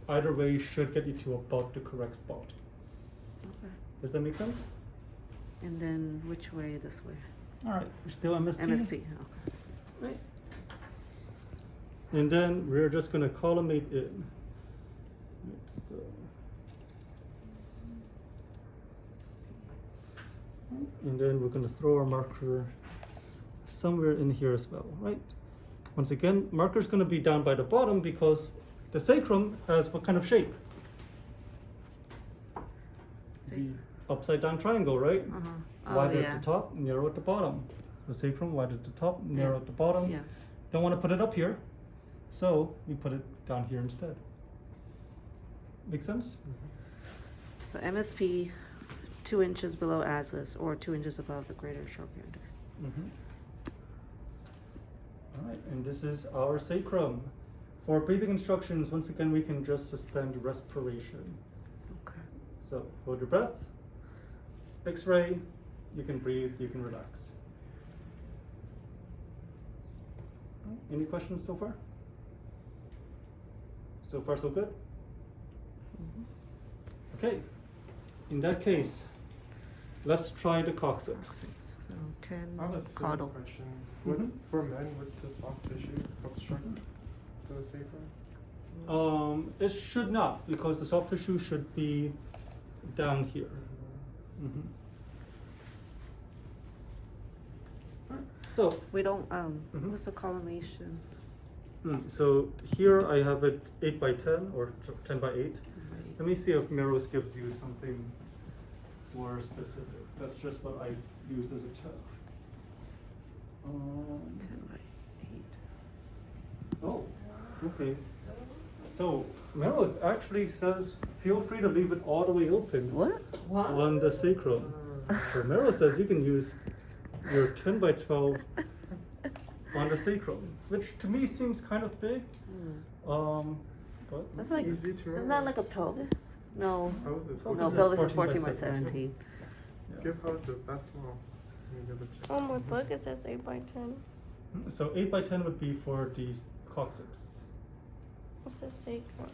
Speaker 1: Either way should get you to about the correct spot.
Speaker 2: Okay.
Speaker 1: Does that make sense?
Speaker 2: And then which way? This way.
Speaker 1: All right, we're still MSP.
Speaker 2: MSP. Okay.
Speaker 1: Right. And then we're just going to collimate in. Right, so. And then we're going to throw our marker somewhere in here as well, right? Once again, marker's going to be down by the bottom because the sacrum has what kind of shape?
Speaker 2: See?
Speaker 1: Upside down triangle, right?
Speaker 2: Uh-huh. Oh,
Speaker 1: Wide
Speaker 2: yeah.
Speaker 1: at the top, narrow at the bottom. The sacrum wide at the top, narrow at the bottom.
Speaker 2: Yeah.
Speaker 1: Don't want to put it up here, so we put it down here instead. Make sense?
Speaker 2: So MSP, 2 inches below as is, or 2 inches above the greater trochanter.
Speaker 1: Mm-hmm. All right, and this is our sacrum. For breathing instructions, once again, we can just suspend respiration.
Speaker 2: Okay.
Speaker 1: So hold your breath. X-ray, you can breathe, you can relax. All right, any questions so far? So far, so good? Okay, in that case, let's try the coccyx.
Speaker 2: So 10
Speaker 3: I have a silly
Speaker 2: caudal.
Speaker 3: question. Would,
Speaker 1: Mhm.
Speaker 3: For men, would the soft tissue obstruct the sacrum?
Speaker 1: It should not, because the soft tissue should be down here. So,
Speaker 2: We don't,
Speaker 1: Mhm.
Speaker 2: what's the collimation?
Speaker 1: so here I have it 8 by 10 or 10 by 8. Let me see if Meros gives you something more specific. That's just what I used as a test.
Speaker 2: 10 by 8.
Speaker 1: Oh, okay. So Meros actually says feel free to leave it all the way open
Speaker 2: What?
Speaker 1: on the sacrum. So Meros says you can use your 10 by 12 on the sacrum, which to me seems kind of big. But
Speaker 2: That's like,
Speaker 3: Easy to
Speaker 2: isn't that like a pelvis? No.
Speaker 3: Pelvis.
Speaker 1: Pelvis
Speaker 2: No,
Speaker 1: is
Speaker 2: pelvis is
Speaker 1: 14
Speaker 2: 14
Speaker 1: by
Speaker 2: by 17.
Speaker 1: Yeah.
Speaker 3: Give houses, that's small. Let me double check.
Speaker 4: On my book it says 8 by 10.
Speaker 1: So 8 by 10 would be for the coccyx.
Speaker 4: It says sacrum.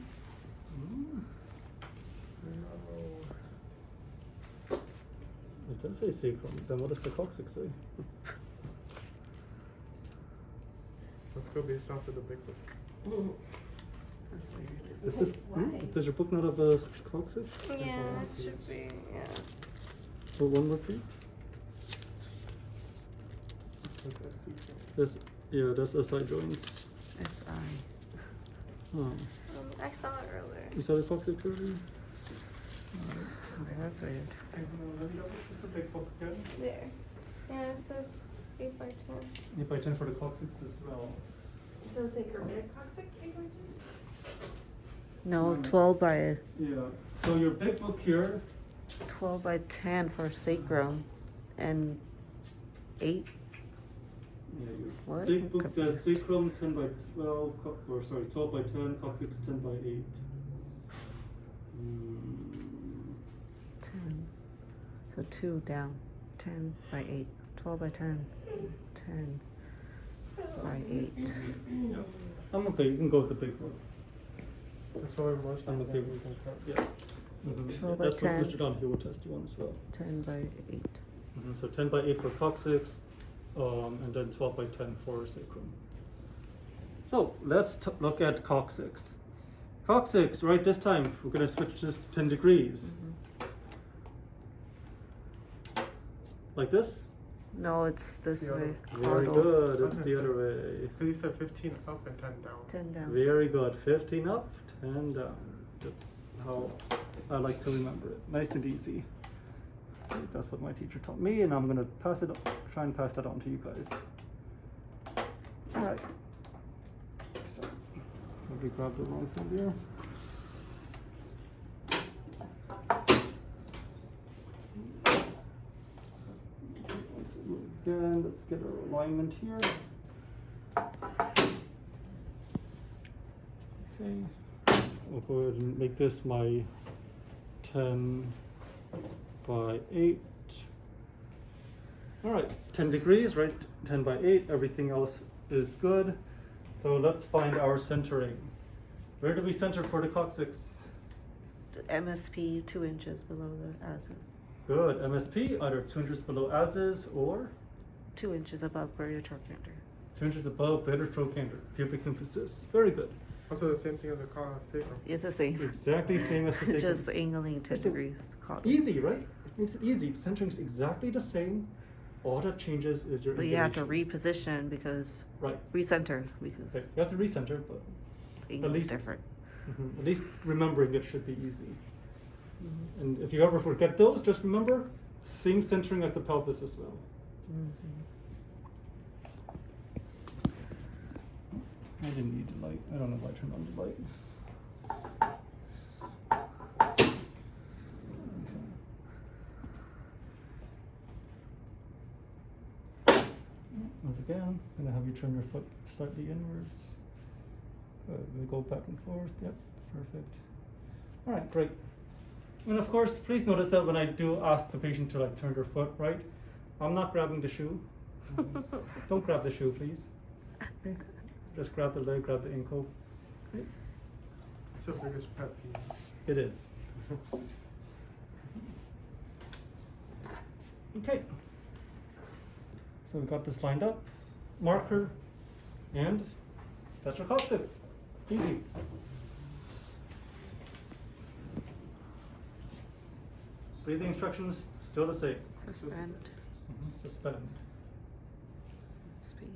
Speaker 1: It does say sacrum. Then what does the coccyx say?
Speaker 3: Let's go based off of the big book.
Speaker 2: That's weird.
Speaker 1: Does this?
Speaker 4: Why?
Speaker 1: Does your book not have a coccyx?
Speaker 4: Yeah, it should be, yeah.
Speaker 1: Or one more feet? That's that's SI joints.
Speaker 2: SI.
Speaker 1: Oh.
Speaker 4: I saw it earlier.
Speaker 1: You saw the coccyx already?
Speaker 2: Okay, that's weird.
Speaker 1: The big book again.
Speaker 4: There. Yeah, it says 8 by 10.
Speaker 1: 8 by 10 for the coccyx as well.
Speaker 4: So sacrum and coccyx 8 by 10?
Speaker 2: No, 12 by
Speaker 1: Yeah. So your big book here.
Speaker 2: 12 by 10 for sacrum and 8.
Speaker 1: Yeah, your
Speaker 2: What?
Speaker 1: big book says
Speaker 2: Confused.
Speaker 1: sacrum 10 by 12, or sorry, 12 by 10, coccyx 10 by 8.
Speaker 2: 10. So 2 down. 10 by 8. 12 by 10. 10 by 8.
Speaker 1: Yeah. I'm okay. You can go with the big book.
Speaker 3: That's what we're most
Speaker 1: I'm okay with that. Yeah.
Speaker 2: 12 by
Speaker 1: That's
Speaker 2: 10.
Speaker 1: what Mr. Donahue will test you on as well.
Speaker 2: 10 by 8.
Speaker 1: So 10 by 8 for coccyx, and then 12 by 10 for sacrum. So let's look at coccyx. Coccyx, right, this time we're going to switch this to 10 degrees. Like this?
Speaker 2: No, it's this
Speaker 3: The other
Speaker 2: way.
Speaker 3: way.
Speaker 1: Very
Speaker 2: Caudal.
Speaker 1: good, it's the other way.
Speaker 3: Because you said 15 up and 10 down.
Speaker 2: 10 down.
Speaker 1: Very good, 15 up, 10 down. That's how I like to remember it. Nice and easy. That's what my teacher taught me, and I'm gonna try and pass that on to you guys. All right. So, probably grabbed the wrong thing there. Again, let's get our alignment here. Okay. I'll go ahead and make this my 10 by 8. All right, 10 degrees, right? 10 by 8, everything else is good. So let's find our centering. Where do we center for the coccyx?
Speaker 2: The MSP 2 inches below the ases.
Speaker 1: Good, MSP, either 2 inches below as is or
Speaker 2: 2 inches above brachial trochanter.
Speaker 1: 2 inches above brachial trochanter, pubic symphysis. Very good.
Speaker 3: Also the same thing as the sacrum.
Speaker 2: It's the same.
Speaker 1: Exactly same as the sacrum.
Speaker 2: Just angling 10
Speaker 1: It's
Speaker 2: degrees. Caudal.
Speaker 1: Easy, right? It makes it easy. Centering is exactly the same. All that changes is your
Speaker 2: But you have to
Speaker 1: inclination.
Speaker 2: reposition because
Speaker 1: Right.
Speaker 2: recenter because
Speaker 1: Okay. You have to recenter, but
Speaker 2: the angle is
Speaker 1: least-
Speaker 2: different.
Speaker 1: at least remembering it should be easy. And if you ever forget those, just remember same centering as the pelvis as well. I didn't need the light. I don't know why I turned on the light. Once again, I'm going to have you turn your foot slightly inwards. Good. We go back and forth. Yep, perfect. All right, great. And of course, please notice that when I do ask the patient to like turn their foot, right, I'm not grabbing the shoe. Don't grab the shoe, please. Okay. Just grab the leg, grab the ankle. Okay.
Speaker 3: It's the biggest pet peeve.
Speaker 1: It is. Okay. So we got this lined up, marker, and that's your coccyx. Easy. Breathing instructions still the same.
Speaker 2: Suspend.
Speaker 1: Suspend.
Speaker 2: Speed.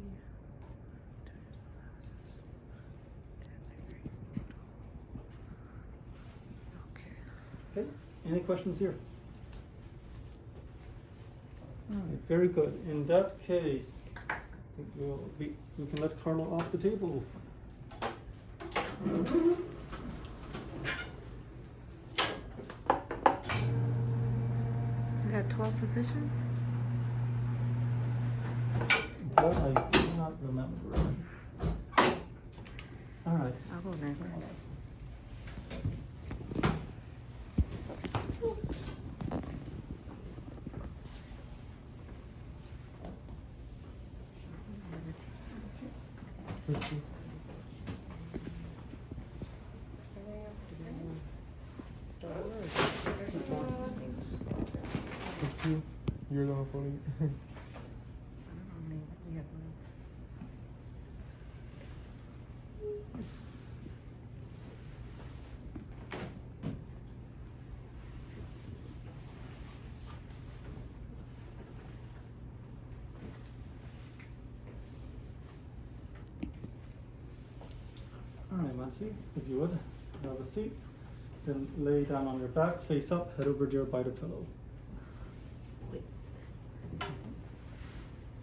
Speaker 2: Okay.
Speaker 1: Okay, any questions here? All right, very good. In that case, I think we can let Carlo off the table.
Speaker 2: We got 12 positions?
Speaker 1: That I do not remember. All right.
Speaker 2: I'll go next.
Speaker 3: It's you. You're the one voting.
Speaker 1: All right, Nancy, if you would, have a seat. Then lay down on your back, face up, head over to your biter pillow.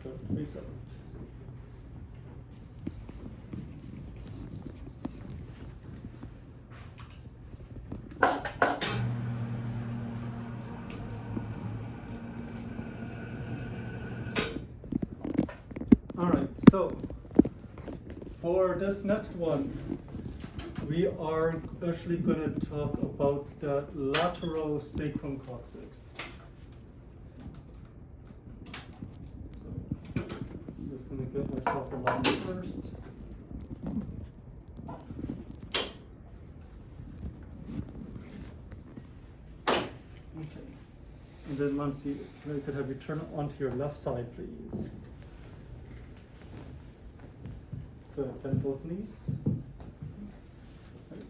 Speaker 1: Good, face up. All right, so for this next one, we are actually going to talk about the lateral sacrum coccyx. So, I'm just going to get myself aligned first. Okay. And then Nancy, if I could have you turn onto your left side, please. Good, bend both knees.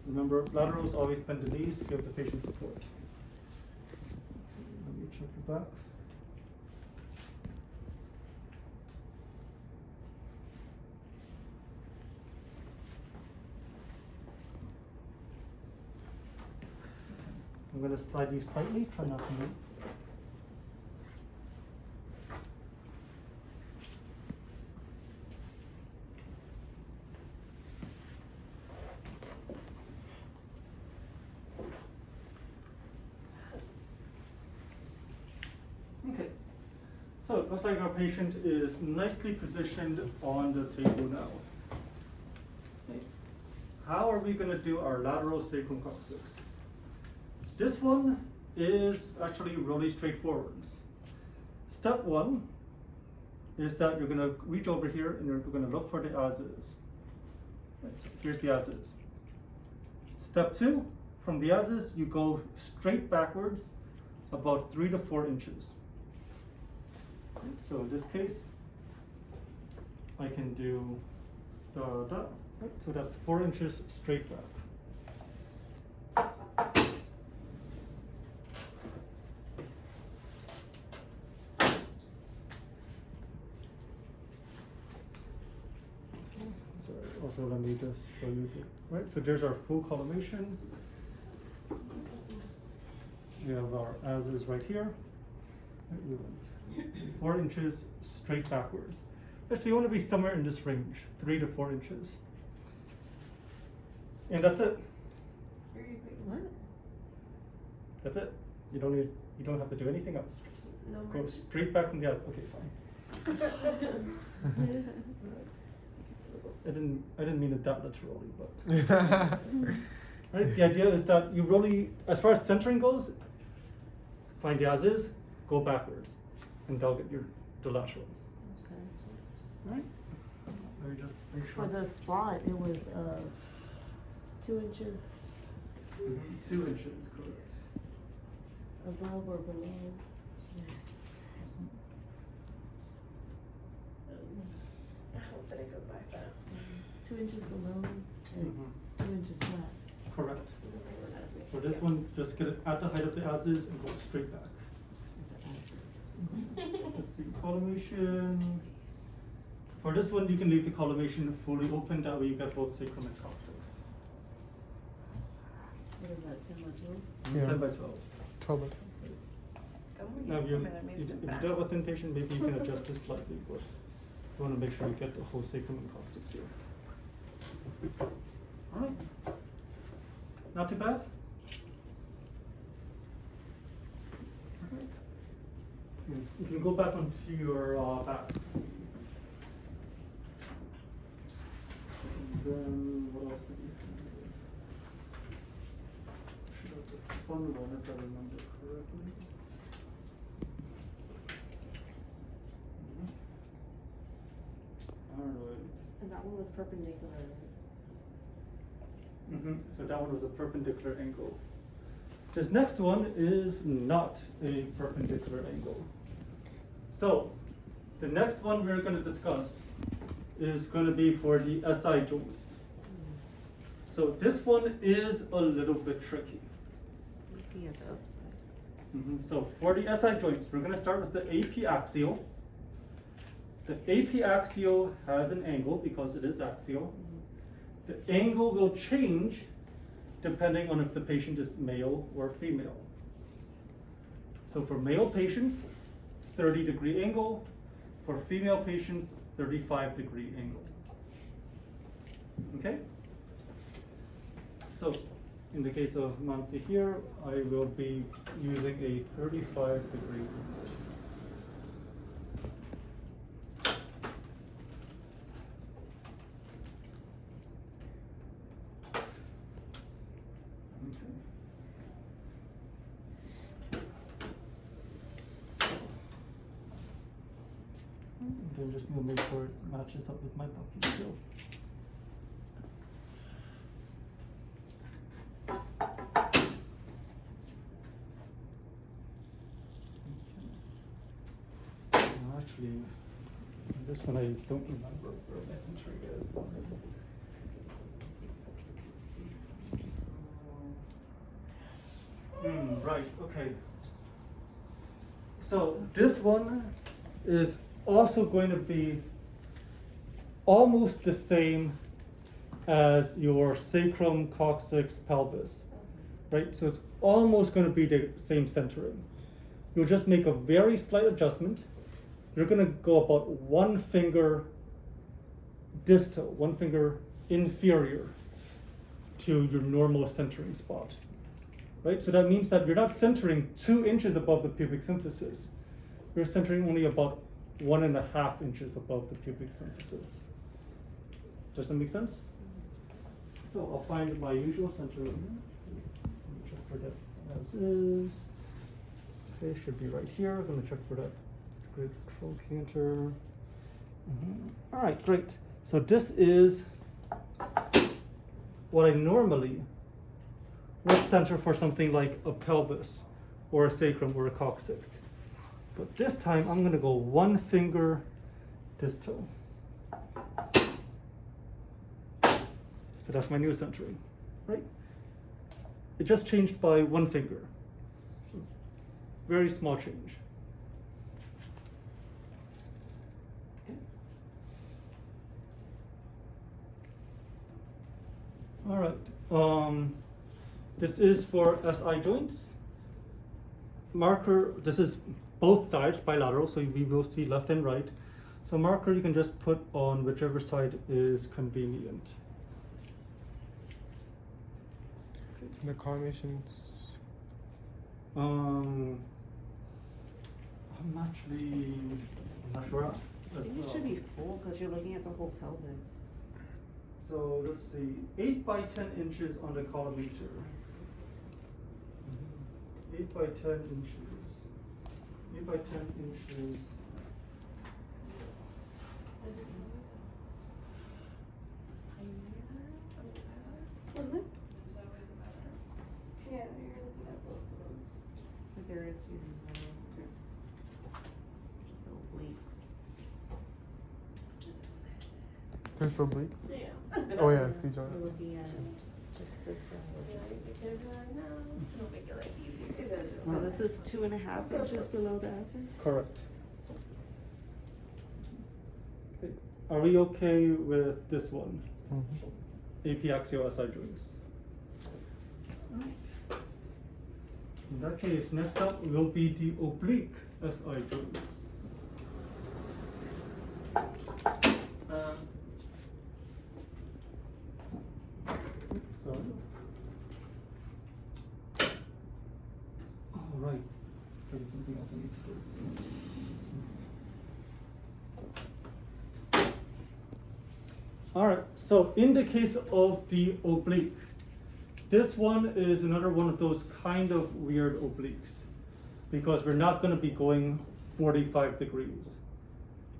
Speaker 1: Remember, laterals always bend the knees to give the patient support. Let me check your back. I'm going to slide you slightly, try not to move. Okay, so it looks like our patient is nicely positioned on the table now. Okay. How are we going to do our lateral sacrum coccyx? This one is actually really straightforward. Step one is that you're going to reach over here and you're going to look for the as-is. Right, so here's the as-is. Step two, from the as-is, you go straight backwards about 3 to 4 inches. So in this case, I can do right? So that's 4 inches straight back. Sorry, also let me just show you right? So there's our full collimation. We have our as-is right here. We went 4 inches straight backwards. So you want to be somewhere in this range, 3 to 4 inches. And that's it.
Speaker 2: What?
Speaker 1: That's it. You don't have to do anything else. Just
Speaker 4: No
Speaker 1: go
Speaker 4: more.
Speaker 1: straight back from the other. Okay, fine. I didn't mean it that literally, but right. The idea is that you really, as far as centering goes, find the as-is, go backwards, and that'll get the lateral.
Speaker 2: Okay.
Speaker 1: Right? Let me just make sure.
Speaker 2: For the spot, it was 2 inches
Speaker 1: 2 inches, correct.
Speaker 2: above or below.
Speaker 4: I hope that it goes by fast.
Speaker 2: 2 inches below and
Speaker 1: Mhm.
Speaker 2: 2 inches flat.
Speaker 1: Correct. For this one, just get it at the height of the as-is and go straight back. Let's see, collimation. For this one, you can leave the collimation fully open, that way you get both sacrum and coccyx.
Speaker 4: What is that, 10 by 12?
Speaker 3: Yeah.
Speaker 1: 10 by 12.
Speaker 3: 12 by
Speaker 1: Now, if you dealt with inpatient, maybe you can adjust this slightly, but you want to make sure you get the whole sacrum and coccyx here. Alright. Not too bad? Alright. You can go back onto your back. And then, what else did we have? Should have the fun one if I remember correctly. Alright.
Speaker 4: And that one was perpendicular, right?
Speaker 1: So that one was a perpendicular angle. This next one is not a perpendicular angle. So, the next one we're going to discuss is going to be for the SI joints. So this one is a little bit tricky.
Speaker 4: Looking at the upside.
Speaker 1: So for the SI joints, we're going to start with the AP axial. The AP axial has an angle because it is axial. The angle will change depending on if the patient is male or female. So for male patients, 30-degree angle. For female patients, 35-degree angle. Okay? So in the case of Mansi here, I will be using a 35-degree angle. Then just need to make sure it matches up with my bucket still. Actually, this one I don't remember where my centering is. Right, okay. So this one is also going to be almost the same as your sacrum, coccyx, pelvis, right? So it's almost going to be the same centering. You'll just make a very slight adjustment. You're going to go about 1 finger distal, 1 finger inferior to your normal centering spot, right? So that means that you're not centering 2 inches above the pubic symphysis. You're centering only about 1.5 inches above the pubic symphysis. Does that make sense? So I'll find my usual centering. Check for that as is. Okay, should be right here. I'm going to check for that great trochanter. All right, great. So this is what I normally would center for something like a pelvis or a sacrum or a coccyx. But this time I'm going to go 1 finger distal. So that's my new centering, right? It just changed by 1 finger. Very small change. All right. This is for SI joints. Marker, this is both sides bilateral, so we will see left and right. So marker you can just put on whichever side is convenient.
Speaker 3: The collimations.
Speaker 1: I'm not sure.
Speaker 4: I think it should be full because you're looking at the whole pelvis.
Speaker 1: So let's see, 8 by 10 inches on the collimator. 8 by 10 inches. 8 by 10 inches.
Speaker 4: Yeah, you're looking at both of them. But there is even just the obliques.
Speaker 3: There's the oblique.
Speaker 4: Yeah.
Speaker 3: Oh yeah, C joint.
Speaker 4: We're looking at just this So this is 2.5 inches below the axis?
Speaker 1: Correct. Okay. are we okay with this one?
Speaker 3: Mhm.
Speaker 1: AP axial SI joints. Alright. In that case, next up will be the oblique SI joints. So, all right. There's something else I need to do. All right. So, in the case of the oblique, this one is another one of those kind of weird obliques because we're not going to be going 45 degrees.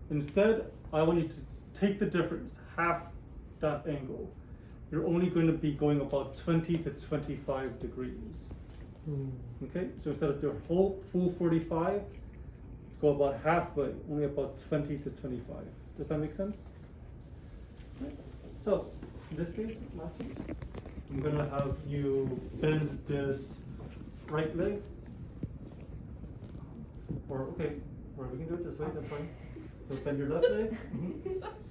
Speaker 1: Instead, I want you to take the difference, half that angle. You're only going to be going about 20 to 25 degrees. Okay, so instead of the whole full 45, go about halfway, only about 20 to 25. Does that make sense? Okay. So, in this case, Matthew, I'm gonna have you bend this right leg. Or, okay, or we can do it this way, that's fine. So bend your left leg,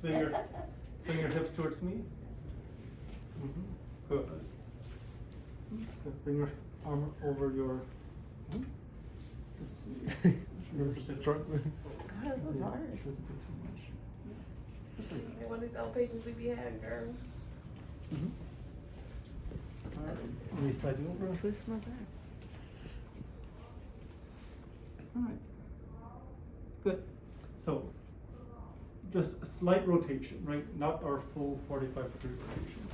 Speaker 1: swing your hips towards me. Good. So bring your arm over your. Let's see.
Speaker 3: You're struggling.
Speaker 2: God, this was hard.
Speaker 1: This is a bit too much. Just like that.
Speaker 4: Hey, one of these outpatients we be having, girl.
Speaker 1: Alright, let me slide you over.
Speaker 2: It's not bad.
Speaker 1: Alright. Good. So, just a slight rotation, right? Not our full 45-degree rotation.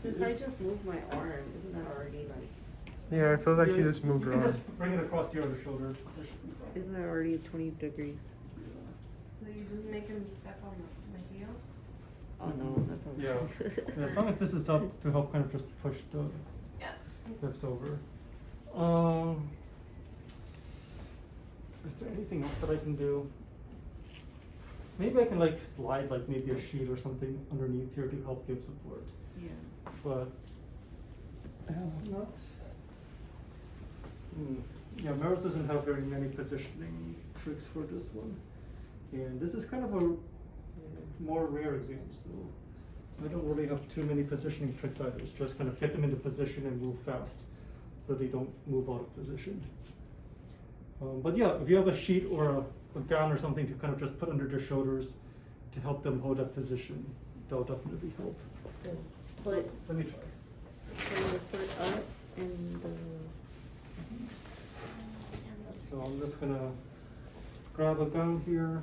Speaker 2: If I just move my arm, isn't that already like,
Speaker 3: Yeah, I feel like she just moved
Speaker 1: You
Speaker 3: her
Speaker 1: can
Speaker 3: arm.
Speaker 1: just bring it across your other shoulder.
Speaker 2: isn't that already 20 degrees?
Speaker 4: So you just make him step on my heel?
Speaker 2: Oh no, that's not
Speaker 1: Yeah. Yeah, as long as this is up to help kind of just push the hips over. Is there anything else that I can do? Maybe I can like slide like maybe a sheet or something underneath here to help give support.
Speaker 2: Yeah.
Speaker 1: But not. Yeah, Meryl doesn't have very many positioning tricks for this one, and this is kind of a more rare exam, so I don't really have too many positioning tricks either. It's just kind of get them into position and move fast, so they don't move out of position. But yeah, if you have a sheet or a gown or something to kind of just put under their shoulders to help them hold that position, that'll definitely help.
Speaker 2: So put
Speaker 1: Let me try.
Speaker 2: the foot up and the.
Speaker 1: So I'm just gonna grab a gown here.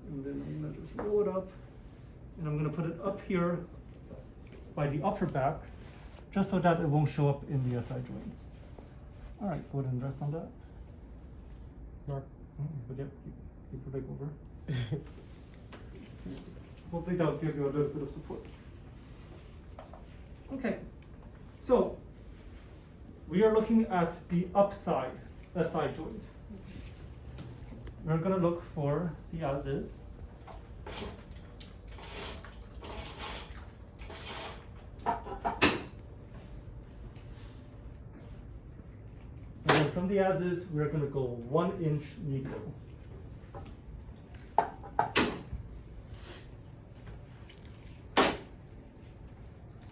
Speaker 1: And then I'm gonna just roll it up. And I'm gonna put it up here by the upper back, just so that it won't show up in the SI joints. All right, go ahead and rest on that.
Speaker 3: Mark.
Speaker 1: But yeah, keep your leg over. Hopefully that'll give you a little bit of support. Okay, so we are looking at the upside SI joint. We're gonna look for the as is. And then from the as is, we're gonna go 1 inch medial.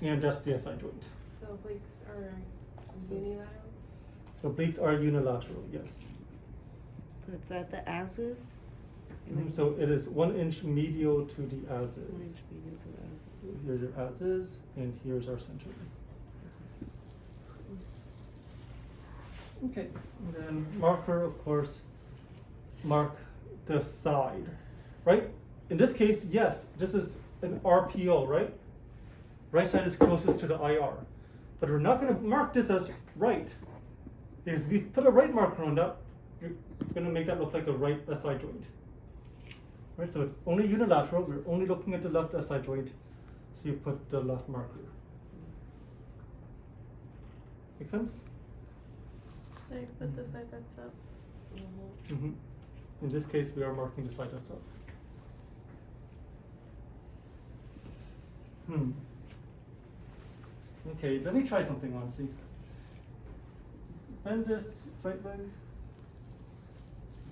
Speaker 1: And that's the SI joint.
Speaker 4: So obliques are unilateral?
Speaker 1: Obliques are unilateral, yes.
Speaker 2: So it's at the asses.
Speaker 1: So it is 1 inch medial to the as is.
Speaker 2: 1 inch medial to the asses.
Speaker 1: So here's your as is, and here's our center. Okay, and then marker, of course, mark the side, right? In this case, yes, this is an RPO, right? Right side is closest to the IR. But we're not going to mark this as right. Because if you put a right marker on that, you're going to make that look like a right SI joint. Right, so it's only unilateral. We're only looking at the left SI joint. So you put the left marker. Make sense?
Speaker 4: Like put the side that's up.
Speaker 1: Mm-hmm. In this case, we are marking the side that's up. Okay, let me try something on, see. Bend this right leg.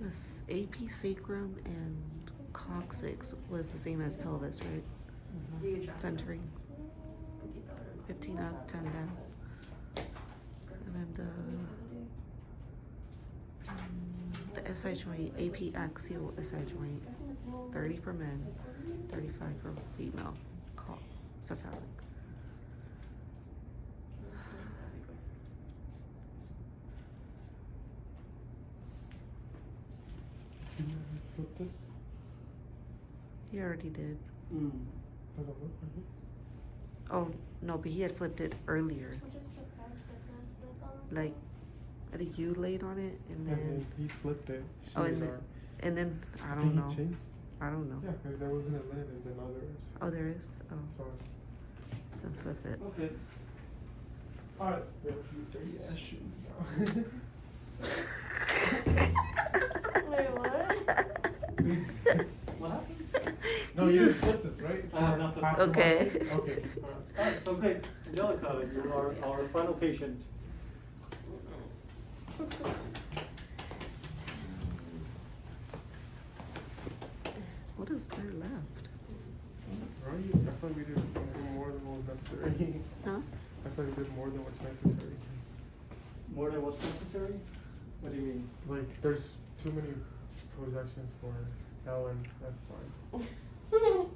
Speaker 2: This AP Sacrum and Coccyx was the same as pelvis, right? Centering. 15 up, 10 down. And then the SI joint, AP axial SI joint, 30 for men, 35 for female, cephalic.
Speaker 3: Can you flip this?
Speaker 2: He already did.
Speaker 3: Doesn't look like it.
Speaker 2: Oh, no, but he had flipped it earlier. Like, I think you laid on it and then.
Speaker 3: And he flipped it.
Speaker 2: Oh, and then, I don't know.
Speaker 3: He changed?
Speaker 2: I don't know.
Speaker 3: Yeah, because there wasn't a lid and then now there is.
Speaker 2: Oh, there is? Oh,
Speaker 3: So,
Speaker 2: so flip it.
Speaker 1: Okay. Alright.
Speaker 3: we have to do dirty ass shoes now.
Speaker 4: Wait, what?
Speaker 1: What happened?
Speaker 3: No, you didn't flip this, right?
Speaker 1: I have not flipped it.
Speaker 3: Half the
Speaker 2: Okay.
Speaker 3: box? Okay.
Speaker 1: Alright, so great. Angelica, you are our final patient.
Speaker 2: What is there left?
Speaker 3: Right? I thought we did more than what was necessary.
Speaker 2: Huh?
Speaker 3: I thought we did more than what's necessary.
Speaker 1: More than what's necessary? What do you mean?
Speaker 3: Like, there's too many projections for Ellen. That's fine.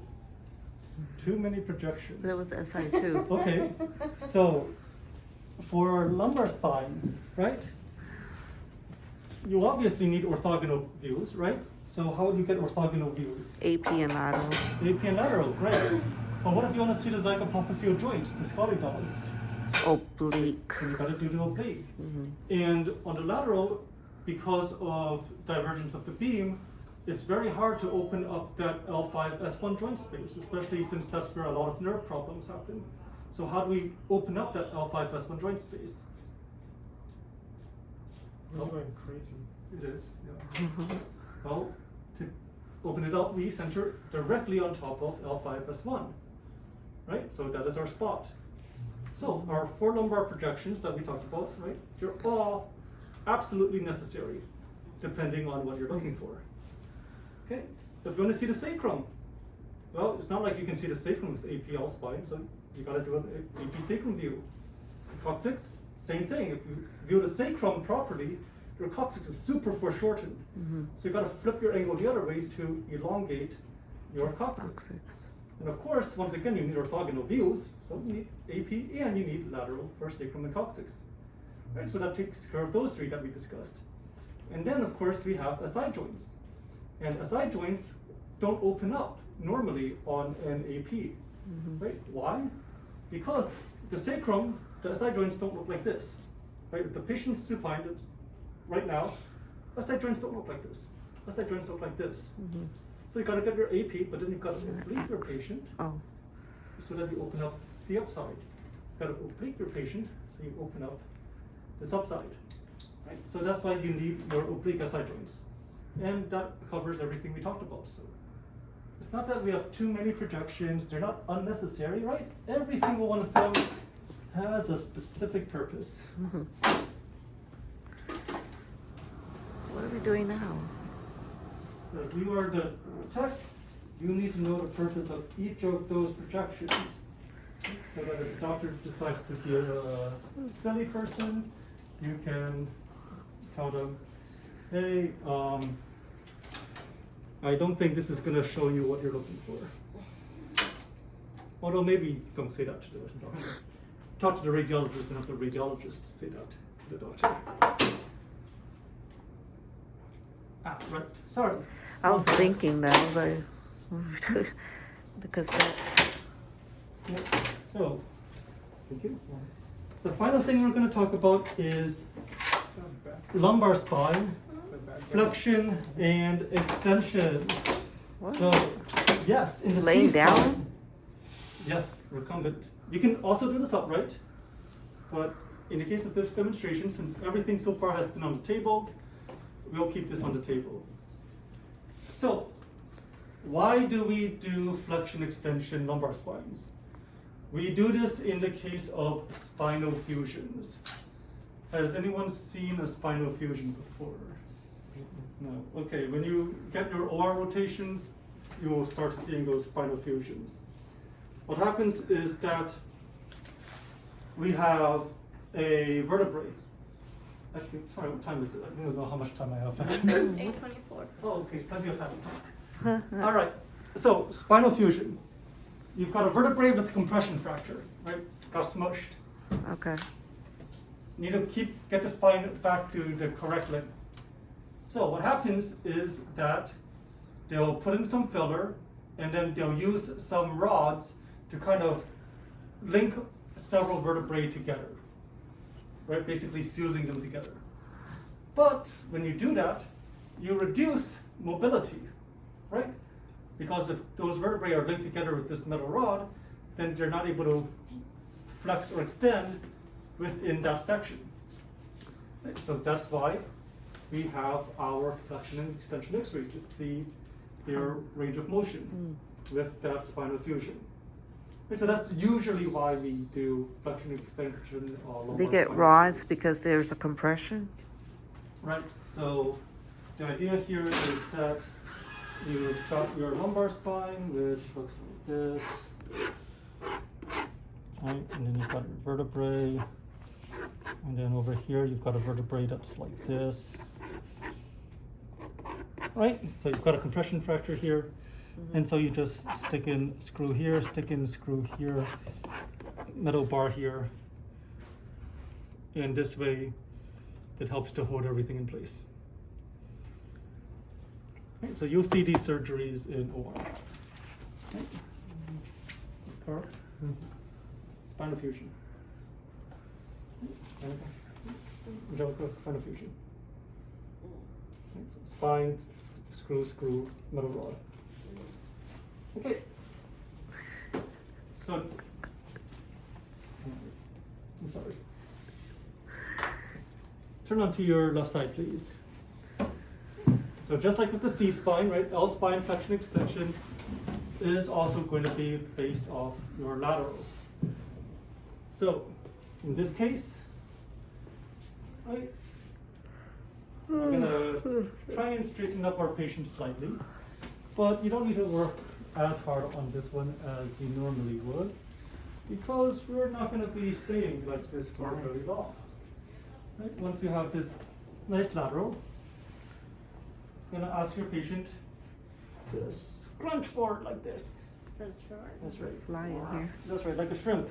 Speaker 1: Too many projections.
Speaker 2: That was SI too.
Speaker 1: Okay, so for our lumbar spine, right? You obviously need orthogonal views, right? So how do you get orthogonal views?
Speaker 2: AP and lateral.
Speaker 1: AP and lateral, right? But what if you want to see the zygapophyseal joints, the scolioids?
Speaker 2: Oblique.
Speaker 1: Then you gotta do the oblique.
Speaker 2: Mm-hmm.
Speaker 1: And on the lateral, because of divergence of the beam, it's very hard to open up that L5-S1 joint space, especially since that's where a lot of nerve problems happen. So how do we open up that L5-S1 joint space?
Speaker 3: We're going crazy.
Speaker 1: It is, yeah. Well, to open it up, we center directly on top of L5-S1, right? So that is our spot. So our 4 lumbar projections that we talked about, right? They're all absolutely necessary, depending on what you're looking for. Okay, if you want to see the sacrum, well, it's not like you can see the sacrum with APL spine, so you got to do an AP sacrum view. Coccyx, same thing. If you view the sacrum properly, your coccyx is super foreshortened.
Speaker 2: Mm-hmm.
Speaker 1: So you got to flip your angle the other way to elongate your coccyx.
Speaker 2: Coccyx.
Speaker 1: And of course, once again, you need orthogonal views. So you need AP and you need lateral for sacrum and coccyx. Right, so that takes care of those 3 that we discussed. And then, of course, we have SI joints. And SI joints don't open up normally on an AP.
Speaker 2: Mm-hmm.
Speaker 1: Right? Why? Because the sacrum, the SI joints don't look like this. Right? If the patient's supine right now, SI joints don't look like this. SI joints look like this.
Speaker 2: Mm-hmm.
Speaker 1: So you gotta get your AP, but then you've got to oblique your
Speaker 2: X.
Speaker 1: patient
Speaker 2: Oh.
Speaker 1: so that you open up the upside. You've got to oblique your patient so you open up this upside. Right? So that's why you need your oblique SI joints. And that covers everything we talked about. So it's not that we have too many projections, they're not unnecessary, right? Every single one of them has a specific purpose.
Speaker 2: Mm-hmm. What are we doing now?
Speaker 1: As you are the tech, you need to know the purpose of each of those projections. So that if the doctor decides to be a silly person, you can tell them, hey, I don't think this is going to show you what you're looking for. Although maybe don't say that to the doctor. Talk to the radiologist and have the radiologist say that to the doctor. Ah, right. Sorry.
Speaker 2: I was thinking that. I was like, the cassette.
Speaker 1: Yeah. So, thank you. The final thing we're going to talk about is lumbar spine, flexion and extension.
Speaker 2: What?
Speaker 1: So, yes, in the
Speaker 2: Laying
Speaker 1: C-spine.
Speaker 2: down?
Speaker 1: Yes, recumbent. You can also do this upright, but in the case of this demonstration, since everything so far has been on the table, we'll keep this on the table. So, why do we do flexion extension lumbar spines? We do this in the case of spinal fusions. Has anyone seen a spinal fusion before? No. Okay, when you get your OR rotations, you will start seeing those spinal fusions. What happens is that we have a vertebrae. Actually, sorry, what time is it? I don't know how much time I have.
Speaker 4: 8:24.
Speaker 1: Oh, okay, plenty of time to talk. All right, so spinal fusion. You've got a vertebrae with a compression fracture, right? Got smushed.
Speaker 2: Okay.
Speaker 1: Need to get the spine back to the correct length. So what happens is that they'll put in some filler and then they'll use some rods to kind of link several vertebrae together, right? Basically fusing them together. But when you do that, you reduce mobility, right? Because if those vertebrae are linked together with this metal rod, then they're not able to flex or extend within that section. Right? So that's why we have our flexion and extension x-rays to see their range of motion with that spinal fusion. Right? So that's usually why we do flexion and extension.
Speaker 2: They get rods because there's a compression?
Speaker 1: Right, so the idea here is that you've got your lumbar spine, which looks like this. Right, and then you've got vertebrae, and then over here you've got a vertebrae that's like this. Right, so you've got a compression fracture here, and so you just stick in screw here, metal bar here, and this way it helps to hold everything in place. Right, so you'll see these surgeries in OR. Right. Carl? Spinal fusion. Angelica, spinal fusion. Right, so spine, screw, metal rod. Okay. So, I'm sorry. Turn onto your left side, please. So just like with the C-spine, right, L-spine flexion extension is also going to be based off your lateral. So in this case, right, I'm gonna try and straighten up our patient slightly, but you don't need to work as hard on this one as you normally would, because we're not gonna be staying like this for very long. Right? Once you have this nice lateral, I'm gonna ask your patient to scrunch forward like this. That's right.
Speaker 2: Fly in here.
Speaker 1: That's right, like a shrimp.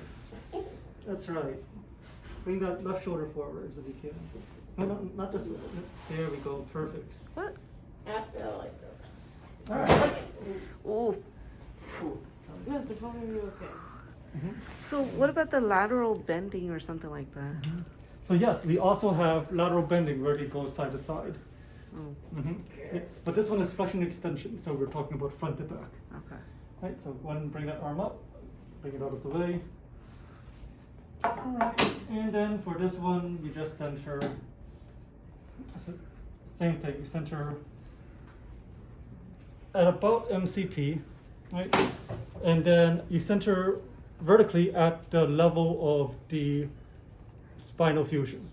Speaker 1: That's right. Bring that left shoulder forwards if you can. No, no, not this way. There we go. Perfect.
Speaker 2: What?
Speaker 4: I feel like that.
Speaker 1: All right.
Speaker 2: Oh.
Speaker 4: Mr. Fuller, you okay?
Speaker 2: So what about the lateral bending or something like that?
Speaker 1: So yes, we also have lateral bending where it goes side to side.
Speaker 2: Oh,
Speaker 1: Yes, but this one is flexion extension, so we're talking about front to back.
Speaker 2: okay.
Speaker 1: Right, so go ahead and bring that arm up, bring it out of the way. All right, and then for this one, you just center, same thing, you center at about MCP, right? And then you center vertically at the level of the spinal fusion.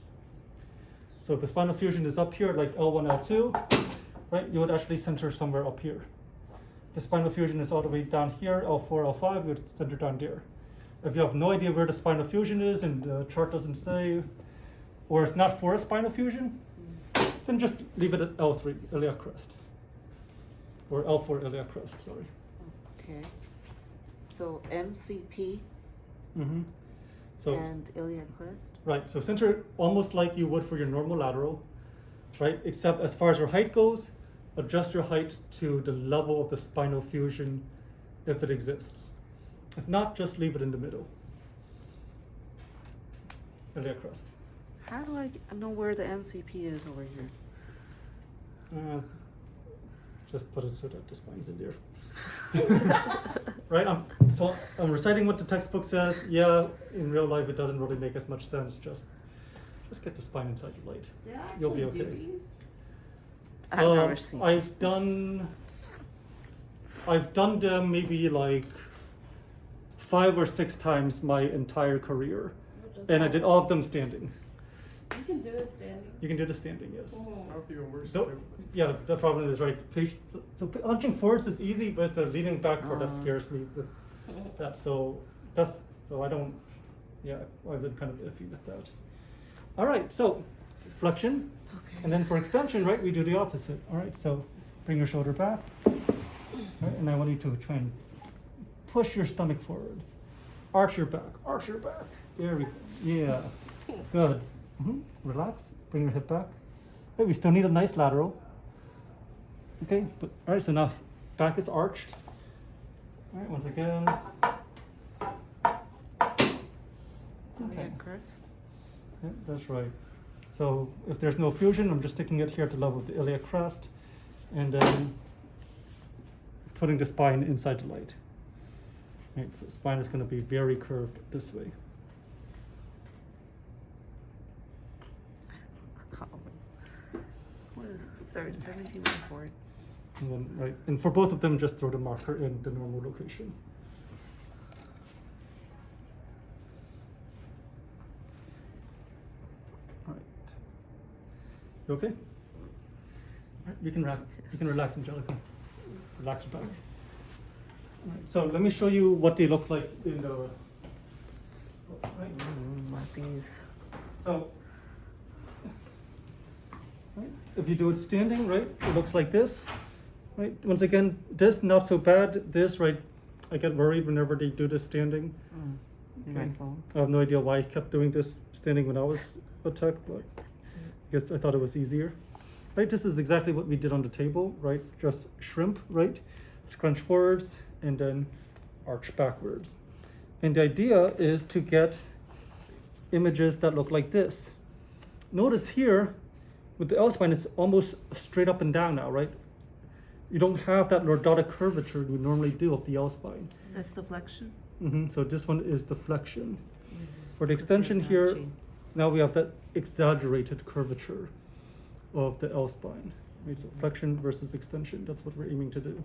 Speaker 1: So if the spinal fusion is up here, like L1, L2, right, you would actually center somewhere up here. The spinal fusion is all the way down here, L4, L5, you would center down there. If you have no idea where the spinal fusion is and the chart doesn't say, or it's not for a spinal fusion, then just leave it at L3, iliac crest. Or L4, iliac crest, sorry.
Speaker 2: Okay. So MCP
Speaker 1: So,
Speaker 2: and iliac crest?
Speaker 1: right, so center almost like you would for your normal lateral, right? Except as far as your height goes, adjust your height to the level of the spinal fusion if it exists. If not, just leave it in the middle. Iliac crest.
Speaker 2: How do I know where the MCP is over here?
Speaker 1: Just put it so that the spine's in there. Right, so I'm reciting what the textbook says. Yeah, in real life it doesn't really make as much sense. Just get the spine inside your light. You'll be okay.
Speaker 2: I've never seen.
Speaker 1: I've done them maybe like 5 or 6 times my entire career, and I did all of them standing.
Speaker 4: You can do it standing.
Speaker 1: You can do the standing, yes.
Speaker 4: Mhm.
Speaker 3: That'd be even worse.
Speaker 1: So, yeah, the problem is, right, so hunching forwards is easy, but it's the leaning backward that scares me with that. So I don't, yeah, I've been kind of iffy with that. All right, so flexion,
Speaker 2: Okay.
Speaker 1: and then for extension, right, we do the opposite. All right, so bring your shoulder back, right, and I want you to try and push your stomach forwards. Arch your back, arch your back. There we go. Yeah, good. Relax, bring your hip back. Hey, we still need a nice lateral. Okay, but all right, so now back is arched. All right, once again. Okay,
Speaker 2: Chris.
Speaker 1: yeah, that's right. So if there's no fusion, I'm just sticking it here at the level of the iliac crest, and then putting the spine inside the light. Right, so spine is going to be very curved this way.
Speaker 2: What is 17 by 4?
Speaker 1: And then, right, and for both of them, just throw the marker in the normal location. All right. You okay? All right, you can relax, Angelica. Relax your back. All right, so let me show you what they look like in the. Right.
Speaker 2: What these?
Speaker 1: So, right, if you do it standing, right, it looks like this. Right. Once again, this not so bad. This, right, I get worried whenever they do this standing. Okay. I have no idea why I kept doing this standing when I was a tech, but I guess I thought it was easier. Right. This is exactly what we did on the table. Right. Just shrimp. Right. Scrunch forwards and then arch backwards. And the idea is to get images that look like this. Notice here, with the L spine, it's almost straight up and down now, right? You don't have that lordotic curvature we normally do of the L spine.
Speaker 2: That's the flexion?
Speaker 1: So this one is the flexion. For the extension here, now we have that exaggerated curvature of the L spine. Right? So flexion versus extension, that's what we're aiming to do.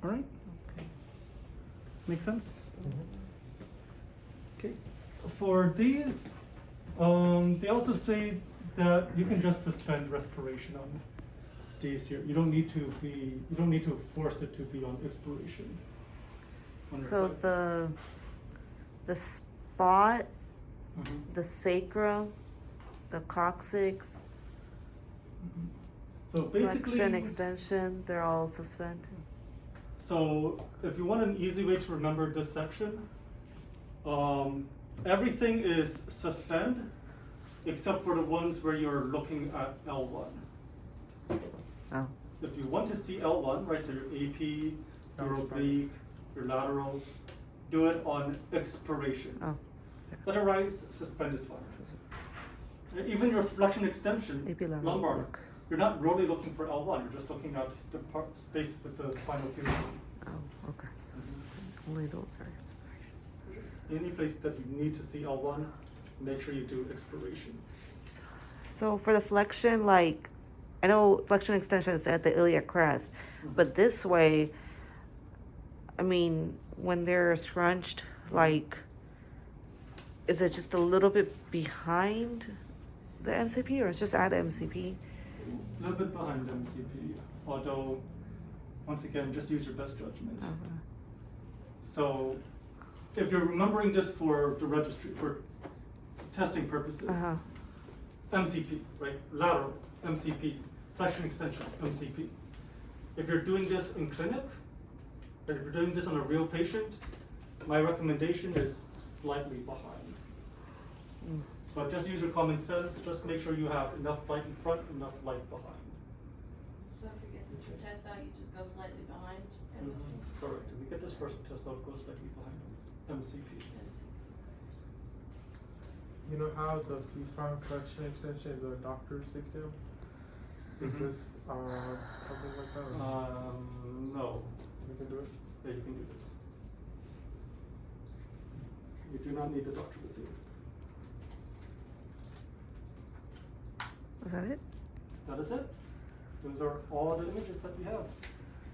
Speaker 1: All right?
Speaker 2: Okay.
Speaker 1: Make sense? Okay. For these, they also say that you can just suspend respiration on these here. You don't need to force it to be on expiration. On your
Speaker 2: So
Speaker 1: foot.
Speaker 2: the spot,
Speaker 1: Mhm.
Speaker 2: the sacrum, the coccyx,
Speaker 1: So basically,
Speaker 2: flexion, extension, they're all suspended.
Speaker 1: so if you want an easy way to remember this section, everything is suspend except for the ones where you're looking at L1.
Speaker 2: Oh.
Speaker 1: If you want to see L1, right, so your AP, your oblique, your lateral, do it on expiration.
Speaker 2: Oh.
Speaker 1: Otherwise, suspend is fine. And even your flexion extension,
Speaker 2: AP lateral,
Speaker 1: lumbar,
Speaker 2: look.
Speaker 1: you're not really looking for L1, you're just looking at the part space with the spinal fusion.
Speaker 2: Oh, okay. Only those are expiration.
Speaker 1: So just any place that you need to see L1, make sure you do expiration.
Speaker 2: So for the flexion, like, I know flexion extension is at the iliac crest, but this way, I mean, when they're scrunched, like, is it just a little bit behind the MCP, or it's just at MCP?
Speaker 1: A little bit behind MCP, although, once again, just use your best judgment. So, if you're remembering this for the registry, for testing purposes, MCP, right? Lateral, MCP, flexion extension, MCP. If you're doing this in clinic, or if you're doing this on a real patient, my recommendation is slightly behind. But just use your common sense, just make sure you have enough light in front, enough light behind.
Speaker 4: So if we get this for test out, you just go slightly behind. And this one.
Speaker 1: Correct. If we get this first test out, go slightly behind MCP.
Speaker 3: You know how the C-spine flexion extension is a doctor's exam? Is
Speaker 1: Mhm.
Speaker 3: this something like that? Or
Speaker 1: No.
Speaker 3: you can do it?
Speaker 1: Yeah, you can do this. You do not need the doctor with you.
Speaker 2: Is that it?
Speaker 1: That is it. Those are all the images that we have.